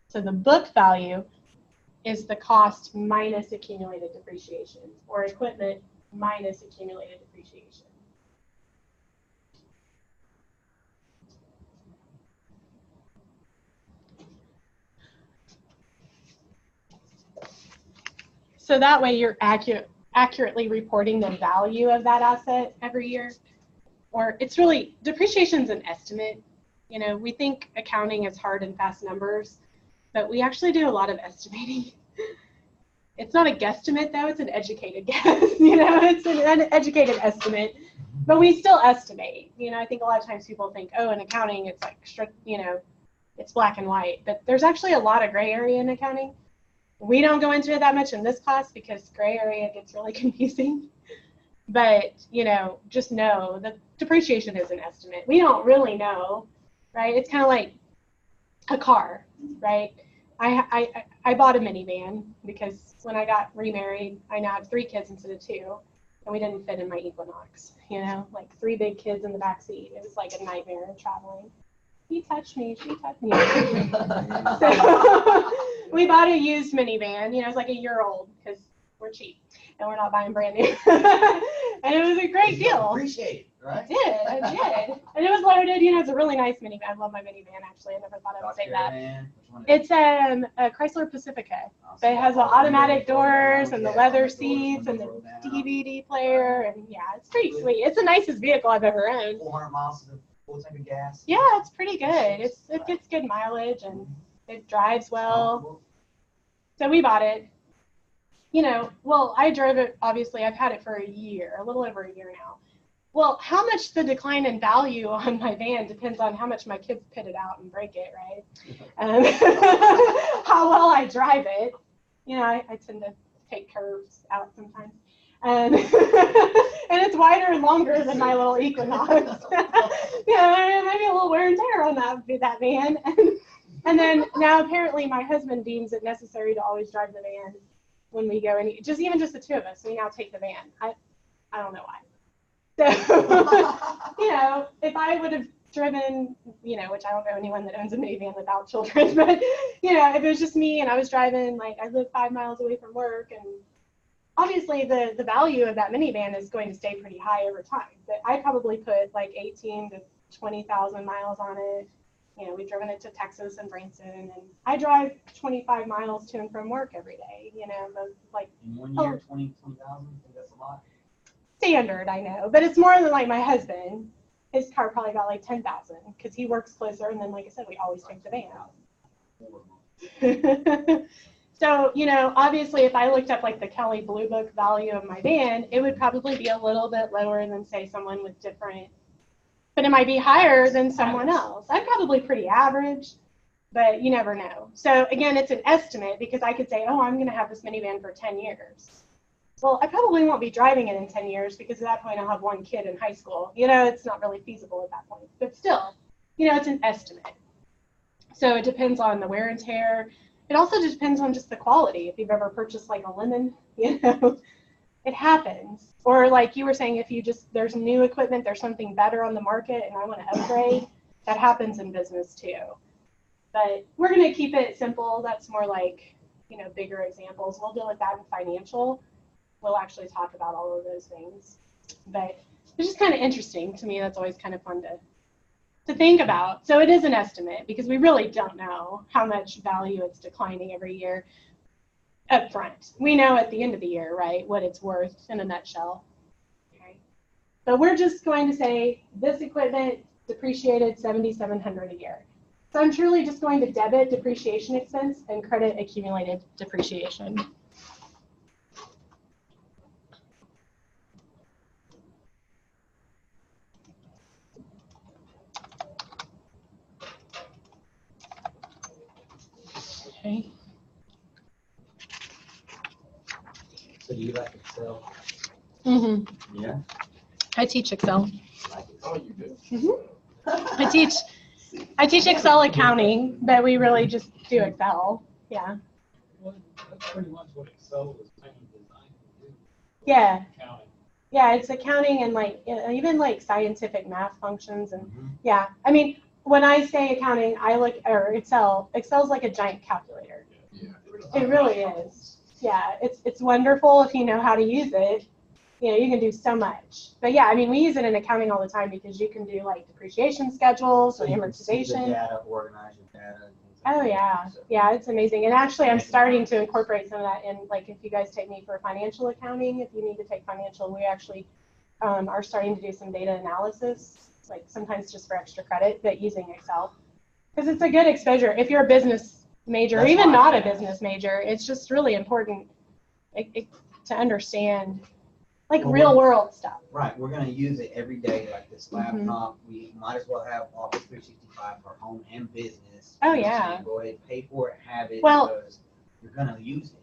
So the book value is the cost minus accumulated depreciation, or equipment minus accumulated depreciation. So that way you're accurately reporting the value of that asset every year. Or it's really, depreciation's an estimate. You know, we think accounting is hard and fast numbers, but we actually do a lot of estimating. It's not a guesstimate though, it's an educated guess. You know, it's an educated estimate, but we still estimate. You know, I think a lot of times people think, oh, in accounting, it's like, you know, it's black and white, but there's actually a lot of gray area in accounting. We don't go into it that much in this class because gray area gets really confusing. But, you know, just know that depreciation is an estimate. We don't really know, right? It's kind of like a car, right? I bought a minivan because when I got remarried, I now have 3 kids instead of 2, and we didn't fit in my Equinox, you know, like 3 big kids in the back seat. It was like a nightmare traveling. He touched me, she touched me. So we bought a used minivan, you know, it's like a year old because we're cheap and we're not buying brand new. And it was a great deal. Appreciate it, right? I did. And it was loaded, you know, it's a really nice minivan. I love my minivan, actually. I never thought I would say that. It's a Chrysler Pacifica. But it has the automatic doors and the leather seats and the DVD player. And yeah, it's pretty sweet. It's the nicest vehicle I've ever owned. 400 miles to the full tank of gas. Yeah, it's pretty good. It gets good mileage and it drives well. So we bought it. You know, well, I drove it, obviously, I've had it for a year, a little over a year now. Well, how much the decline in value on my van depends on how much my kids pit it out and break it, right? How well I drive it. You know, I tend to take curves out sometimes. And it's wider and longer than my little Equinox. You know, maybe a little wear and tear on that van. And then now apparently my husband deems it necessary to always drive the van when we go any, even just the 2 of us, we now take the van. I don't know why. So, you know, if I would have driven, you know, which I don't know anyone that owns a minivan without children, but, you know, if it was just me and I was driving, like I live 5 miles away from work, and obviously the value of that minivan is going to stay pretty high over time. But I probably put like 18 to 20,000 miles on it. You know, we've driven it to Texas and Branson, and I drive 25 miles to and from work every day, you know, like. In 1 year, 20,000, that's a lot. Standard, I know, but it's more than like my husband. His car probably got like 10,000 because he works closer, and then, like I said, we always take the van. So, you know, obviously if I looked up like the Kelley Blue Book value of my van, it would probably be a little bit lower than, say, someone with different, but it might be higher than someone else. I'm probably pretty average, but you never know. So again, it's an estimate because I could say, oh, I'm going to have this minivan for 10 years. Well, I probably won't be driving it in 10 years because at that point I'll have 1 kid in high school. You know, it's not really feasible at that point, but still, you know, it's an estimate. So it depends on the wear and tear. It also just depends on just the quality. If you've ever purchased like a lemon, you know, it happens. Or like you were saying, if you just, there's new equipment, there's something better on the market and I want to upgrade, that happens in business too. But we're going to keep it simple. That's more like, you know, bigger examples. We'll deal with that in financial. We'll actually talk about all of those things. But it's just kind of interesting to me. That's always kind of fun to think about. So it is an estimate because we really don't know how much value it's declining every year. up front. We know at the end of the year, right, what it's worth in a nutshell. Okay. But we're just going to say this equipment depreciated $7,700 a year. So I'm truly just going to debit depreciation expense and credit accumulated depreciation. Okay. So do you like Excel? Mm-hmm. Yeah. I teach Excel. Like it. Oh, you do? I teach Excel accounting, but we really just do Excel. Yeah. Well, that's pretty much what Excel was kind of designed to do. Yeah. Accounting. Yeah, it's accounting and like even like scientific math functions and Mhm. yeah. I mean, when I say accounting, I look or Excel. Excel's like a giant calculator. Yeah. It really is. Yeah, it's wonderful if you know how to use it. You know, you can do so much. But yeah, I mean, we use it in accounting all the time because you can do like depreciation schedules So and you can see the amortization. data, organize your data. and things like Oh that. yeah, So- yeah, it's amazing. And actually, I'm starting to incorporate some of that in. Like, if you guys take me for financial accounting, if you need to take financial, we actually are starting to do some data analysis, like sometimes just for extra credit, but using Excel because it's a good exposure. If you're a business major, or That's even why I not a asked. business major, it's just really important to understand like Well, real world stuff. Right, we're gonna use it every day, like this Mhm. laptop, we might as well have Office 365 for home and business. Oh, You know what I'm yeah. saying? Go ahead, pay for it, have it, Well- because you're gonna use it.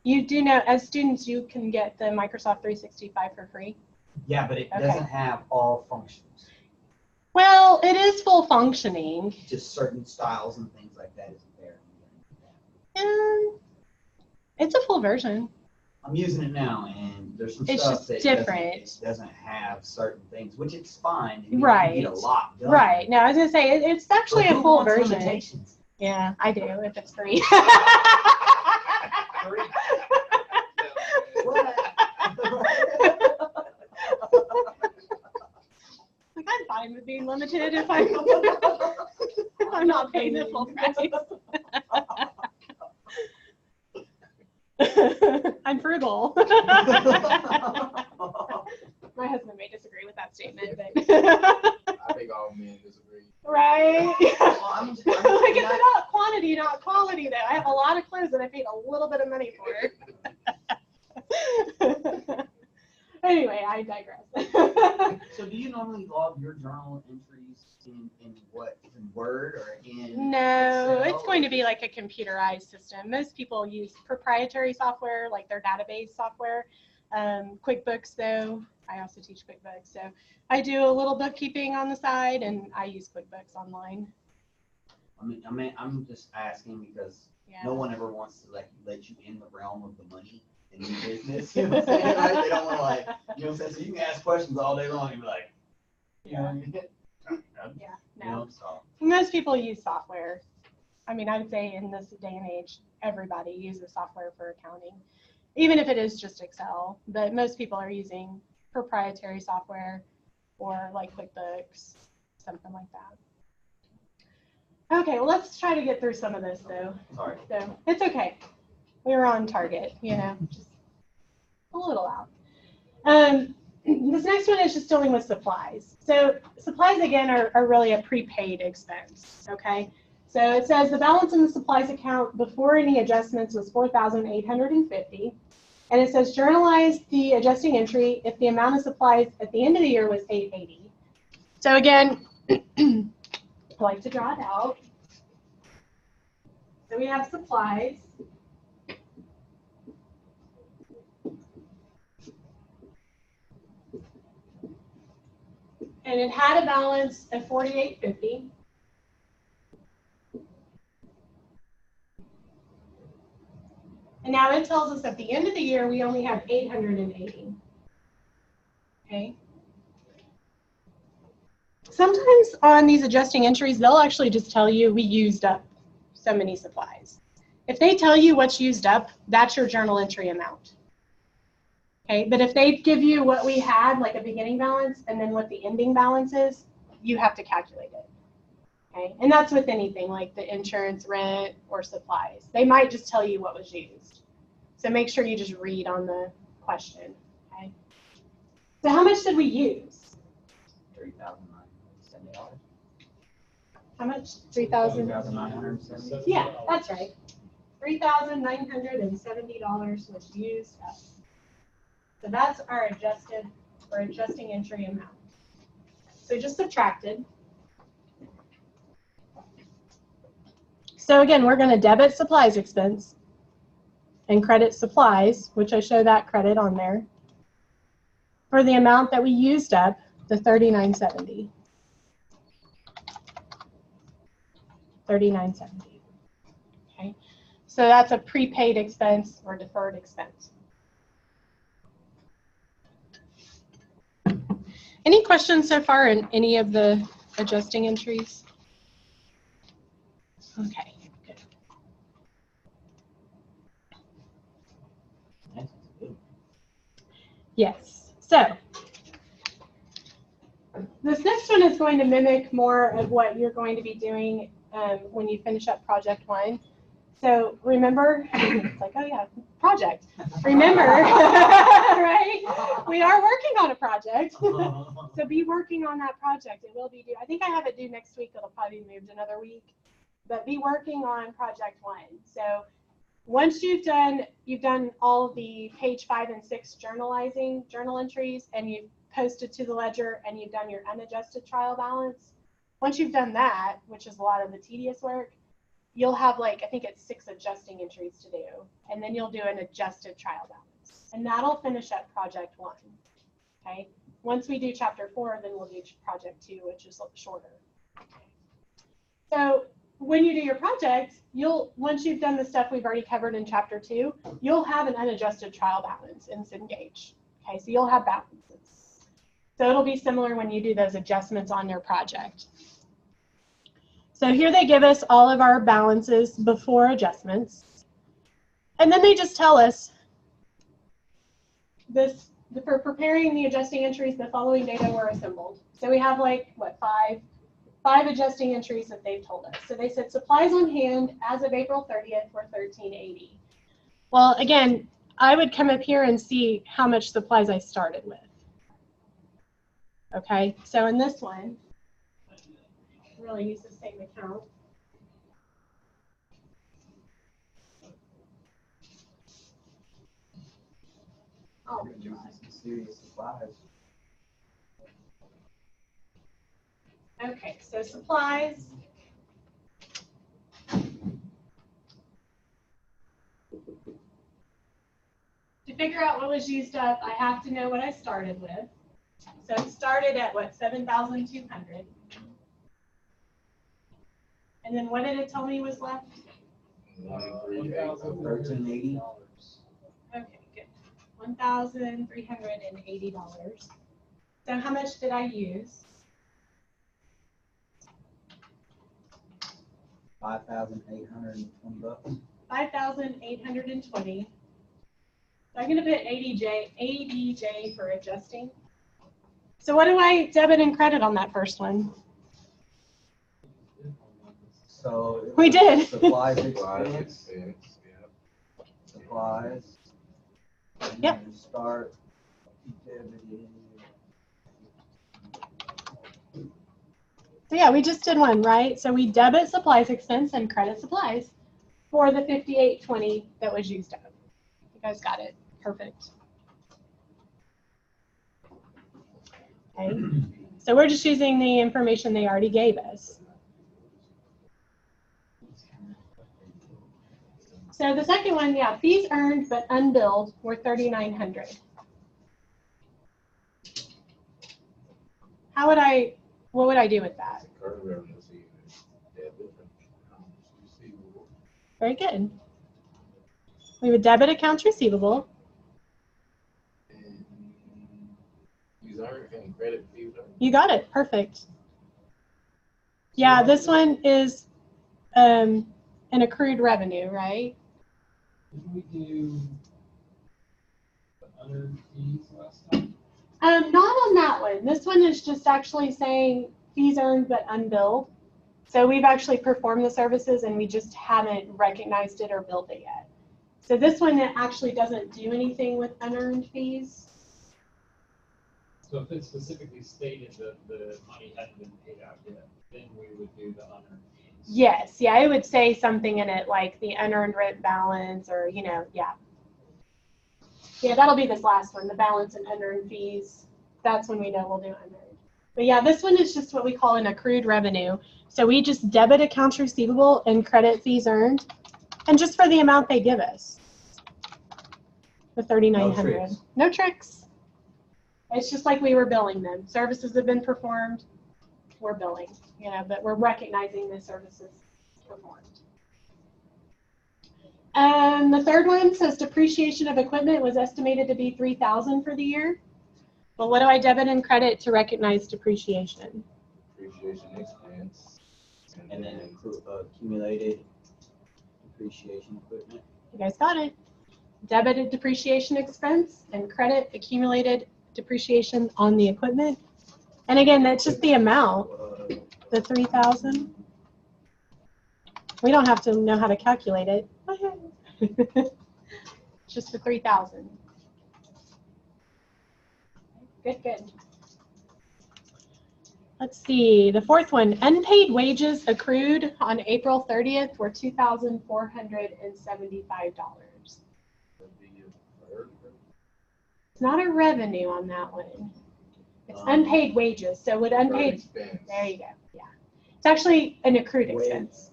You do know, as students, you can get the Microsoft 365 for free. Yeah, but it Okay. doesn't have all functions, Well, it is full functioning. just certain styles and things like that isn't there. It's a full version. I'm using it now, and there's some It's stuff just that different. it doesn't have certain things, which it's fine. and you Right. get a lot done. Right. No, I was gonna say it's actually But a who full wants version. limitations? Yeah, I do if it's free. Like, I'm fine with being limited if I'm if I'm not paying the full price. I'm frugal. My husband may disagree with that statement, but I think all men disagree. right? Well, I'm Like, it's about quantity, not quality, though. I have a lot of clothes that I paid a little bit of money for. Anyway, I digress. So do you normally log your journal entries in what, in Word or in? No, Excel? it's going to be like a computerized system. Most people use proprietary software, like their database software. QuickBooks, though, I also teach QuickBooks. So I do a little bookkeeping on the side, and I use QuickBooks online. I'm just asking because Yeah. no one ever wants to let you in the realm of the money in your business. You know what I'm saying? Right? They don't want to you know what I'm saying? So you can ask questions all day long and be like, Yeah, you no. know, so. Most people use software. I mean, I would say in this day and age, everybody uses software for accounting, even if it is just Excel. But most people are using proprietary software or like QuickBooks, something like that. Okay, well, let's try to get through some of this, though. Sorry. So it's okay. We were on target, just a little out. This next one is just dealing with supplies. So supplies, again, are really a prepaid expense, okay? So it says the balance in the supplies account before any adjustments was $4,850. And it says journalize the adjusting entry if the amount of supplies at the end of the year was $880. So again, I like to draw it out. So we have supplies. And it had a balance of $4,850. And now it tells us at the end of the year, we only have $880. Okay. Sometimes on these adjusting entries, they'll actually just tell you we used up so many supplies. If they tell you what's used up, that's your journal entry amount. Okay, but if they give you what we had, like a beginning balance, and then what the ending balance is, you have to calculate it. Okay, and that's with anything like the insurance, rent, or supplies. They might just tell you what was used. So make sure you just read on the question, okay? So how much did we use? $3,970. How much? 3,000? $3,970. Yeah, that's right. $3,970 was used up. So that's our adjusting entry amount. So just subtracted. So again, we're going to debit supplies expense and credit supplies, which I show that credit on there, for the amount that we used up, the $3,970. $3,970. Okay, so that's a prepaid expense or deferred expense. Any questions so far in any of the adjusting entries? Okay, good. Yes, so this next one is going to mimic more of what you're going to be doing when you finish up project 1. So remember, it's like, oh yeah, project. Remember, right? We are working on a project. So be working on that project. It will be due. I think I have it due next week. It'll probably be moved another week. But be working on project 1. So once you've done all the page 5 and 6 journal entries, and you've posted to the ledger, and you've done your unadjusted trial balance, once you've done that, which is a lot of the tedious work, you'll have I think it's 6 adjusting entries to do, and then you'll do an adjusted trial balance, and that'll finish up project 1. Okay. Once we do chapter 4, then we'll do project 2, which is shorter. So when you do your project, once you've done the stuff we've already covered in chapter 2, you'll have an unadjusted trial balance in Cengage. Okay, so you'll have balances. So it'll be similar when you do those adjustments on your project. So here they give us all of our balances before adjustments. And then they just tell us for preparing the adjusting entries, the following data were assembled. So we have five adjusting entries that they've told us. So they said supplies on hand as of April 30th were $1,380. Well, again, I would come up here and see how much supplies I started with. Okay, so in this one, really use the same account. Oh, Serious supplies. okay, so supplies. To figure out what was used up, I have to know what I started with. So it started at what, 7,200. And then what did it tell me was left? $1,380. Okay, good. $1,380. So how much did I use? 5,820 bucks. 5,820. So I'm going to put ADJ for adjusting. So what do I debit and credit on that first one? So We did. Supplies Supplies, expense. expense, yeah. Supplies. And Yep. then start debiting. So yeah, we just did one, right? So we debit supplies expense and credit supplies for the 5,820 that was used up. You guys got it. Perfect. Okay. So we're just using the information they already gave us. So the second one, yeah, fees earned but unbilled were 3,900. What would I do with that? Current revenue is even debit and accounts receivable. Very good. We would debit accounts receivable. And fees earned and credit fees earned. You got it. Perfect. Yeah, this one is an accrued revenue, right? Didn't we do the unearned fees last time? Not on that one. This one is just actually saying fees earned but unbilled. So we've actually performed the services and we just haven't recognized it or billed it yet. So this one it actually doesn't do anything with unearned fees. So if it specifically stated that the money hadn't been paid out yet, then we would do the unearned fees. Yes, yeah, it would say something in it like the unearned rent balance or, you know, yeah. Yeah, that'll be this last one, the balance and unearned fees. That's when we know we'll do unearned. But yeah, this one is just what we call an accrued revenue. So we just debit accounts receivable and credit fees earned, and just for the amount they give us. The $3,900. No tricks. It's just like we were billing them. Services have been performed, we're billing, you know, but we're recognizing the services performed. The third one says depreciation of equipment was estimated to be $3,000 for the year. Well, what do I debit and credit to recognize depreciation? Depreciation expense. And then accumulated depreciation equipment. You guys got it. Debited depreciation expense and credit accumulated depreciation on the equipment. And again, that's just the amount, the 3,000. We don't have to know how to calculate it. Just the 3,000. Good, good. Let's see, the fourth one, unpaid wages accrued on April 30th were $2,475. It's not a revenue on that one. It's unpaid wages. So would unpaid, Expense. there you go, yeah. It's actually an accrued Wage. expense.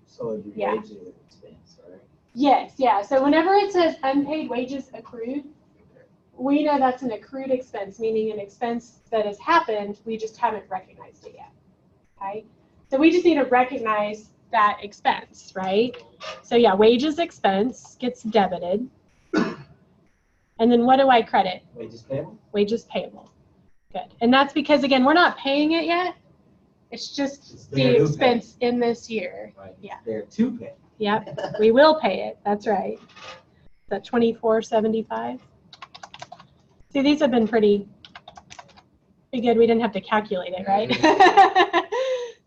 So your Yeah. wages expense, right? Yes, yeah. So whenever it says unpaid wages accrued, we know that's an accrued expense, meaning an expense that has happened, we just haven't recognized it yet, okay? So we just need to recognize that expense, right? So yeah, wages expense gets debited. And then what do I credit? Wages payable? Wages payable. Good. And that's because, again, we're not paying it yet. It's just It's the there to expense in this year. Right. Yeah. They're to pay. Yep, we will pay it. That's right. Is that $24.75? See, these have been pretty good. We didn't have to calculate it, right?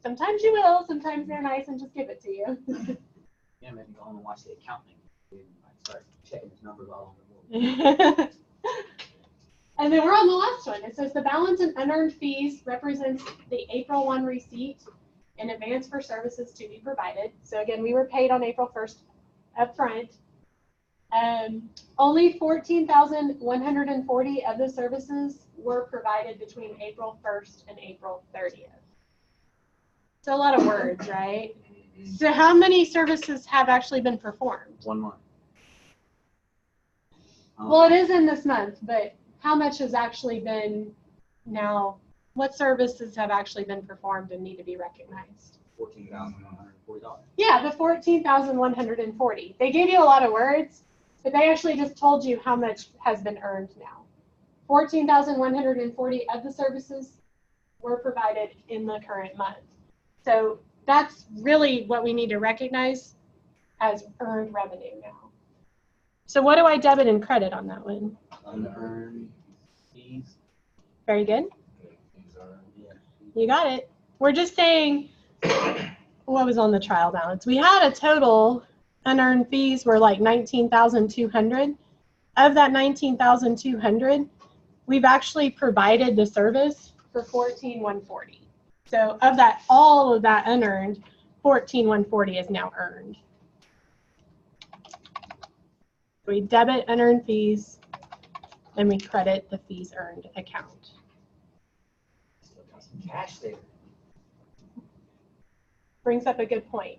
Sometimes you will. Sometimes they're nice and just give it to you. Yeah, maybe go home and watch the accounting. And start checking his numbers all on the board. And then we're on the last one. It says the balance in unearned fees represents the April 1 receipt in advance for services to be provided. So again, we were paid on April 1st up front. Only 14,140 of the services were provided between April 1st and April 30th. So a lot of words, right? So how many services have actually been performed? 1 month. Well, it is in this month, but how much has actually been now? What services have actually been performed and need to be recognized? $14,140. Yeah, the 14,140. They gave you a lot of words, but they actually just told you how much has been earned now. 14,140 of the services were provided in the current month. So that's really what we need to recognize as earned revenue now. So what do I debit and credit on that one? Unearned fees. Very good. These are- You got it. We're just saying what was on the trial balance. We had a total unearned fees were like 19,200. Of that 19,200, we've actually provided the service for 14,140. So of that, all of that unearned, 14,140 is now earned. We debit unearned fees, and we credit the fees earned account. Still got some cash there. Brings up a good point.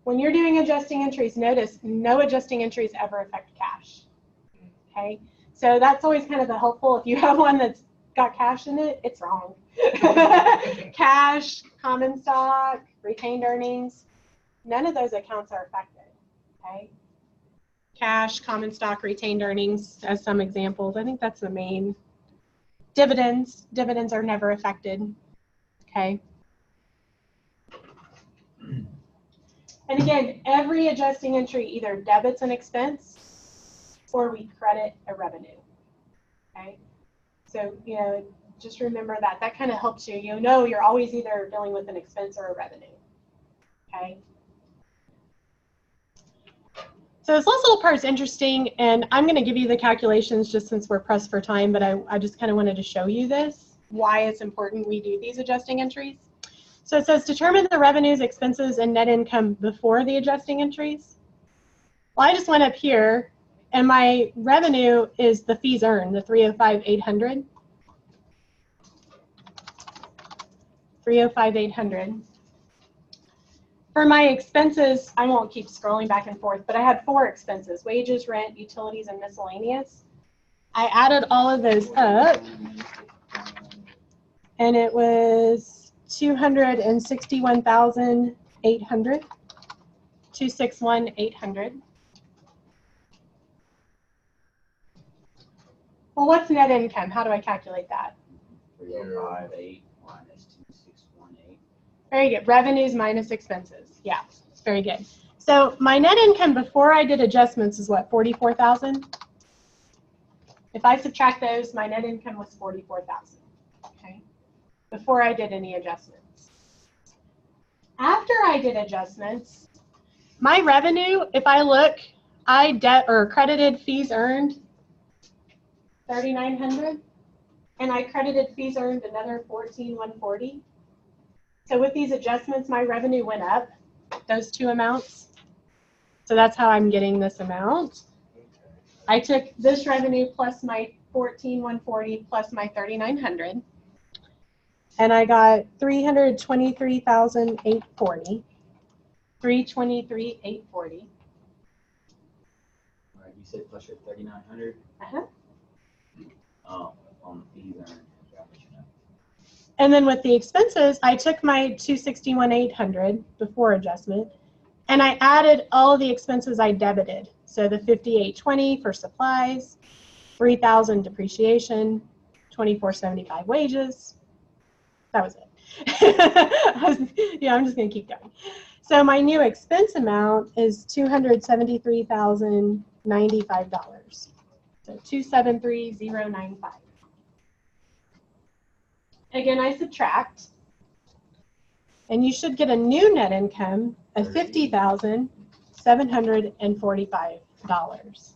When you're doing adjusting entries, notice no adjusting entries ever affect cash. Okay, so that's always kind of the helpful. If you have one that's got cash in it, it's wrong. Cash, common stock, retained earnings, none of those accounts are affected. Okay, cash, common stock, retained earnings as some examples. I think that's the main. Dividends are never affected. Okay. And again, every adjusting entry either debits an expense or we credit a revenue. Okay. So, you know, just remember that. That kind of helps you. You know, you're always either dealing with an expense or a revenue. Okay. So this last little part is interesting, and I'm going to give you the calculations just since we're pressed for time, but I just kind of wanted to show you this, why it's important we do these adjusting entries. So it says determine the revenues, expenses, and net income before the adjusting entries. Well, I just went up here, and my revenue is the fees earned, the 305,800. 305,800. For my expenses, I won't keep scrolling back and forth, but I had 4 expenses: wages, rent, utilities, and miscellaneous. I added all of those up, and it was 261,800. 261,800. Well, what's net income? How do I calculate that? 305,800 minus 2,618. Very good. Revenues minus expenses. Yeah, very good. So my net income before I did adjustments is what, 44,000? If I subtract those, my net income was 44,000. Okay, before I did any adjustments. After I did adjustments, my revenue, if I look, I credited fees earned 3,900, and I credited fees earned another 14,140. So with these adjustments, my revenue went up, those 2 amounts. So that's how I'm getting this amount. I took this revenue plus my 14,140 plus my 3,900, and I got 323,840. 323,840. All right, you said plus your 3,900? Uh-huh. Oh, on the fees earned. And then with the expenses, I took my 261,800 before adjustment, and I added all of the expenses I debited. So the 5820 for supplies, 3,000 depreciation, 2475 wages. That was it. I'm just going to keep going. So my new expense amount is $273,095. So 273,095. Again, I subtract, and you should get a new net income of $50,745.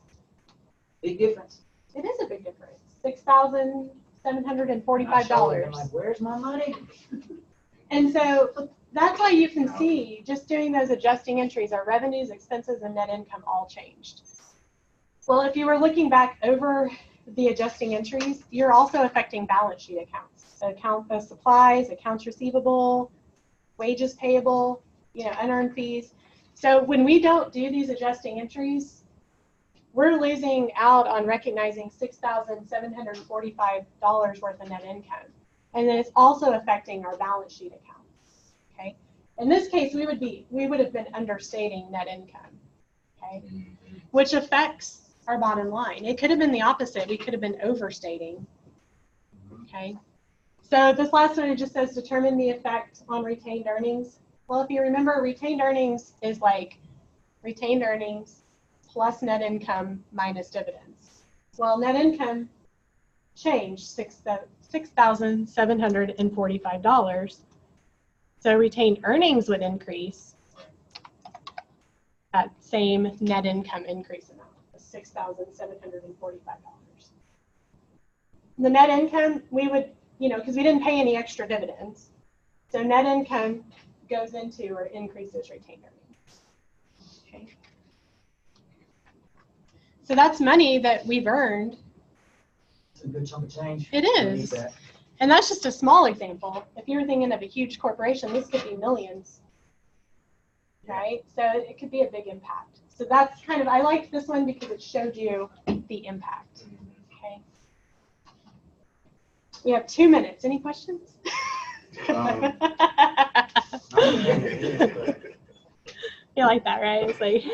Big difference. It is a big difference. $6,745. I'm like, where's my money? And so that's why you can see, just doing those adjusting entries, our revenues, expenses, and net income all changed. Well, if you were looking back over the adjusting entries, you're also affecting balance sheet accounts. So account of supplies, accounts receivable, wages payable, unearned fees. So when we don't do these adjusting entries, we're losing out on recognizing $6,745 worth of net income. And then it's also affecting our balance sheet accounts. Okay. In this case, we would have been understating net income. Okay. Which affects our bottom line. It could have been the opposite. We could have been overstating. Okay. So this last one, it just says determine the effect on retained earnings. Well, if you remember, retained earnings is like retained earnings plus net income minus dividends. Well, net income changed $6,745. So retained earnings would increase that same net income increase amount, $6,745. The net income, we would, because we didn't pay any extra dividends. So net income goes into or increases retained earnings. Okay. So that's money that we've earned. It's a good chunk of change. It I need is. that. And that's just a small example. If you're thinking of a huge corporation, this could be millions. Right? So it could be a big impact. So that's I liked this one because it showed you the impact. Okay. We have 2 minutes. Any questions? You like that, right? It's like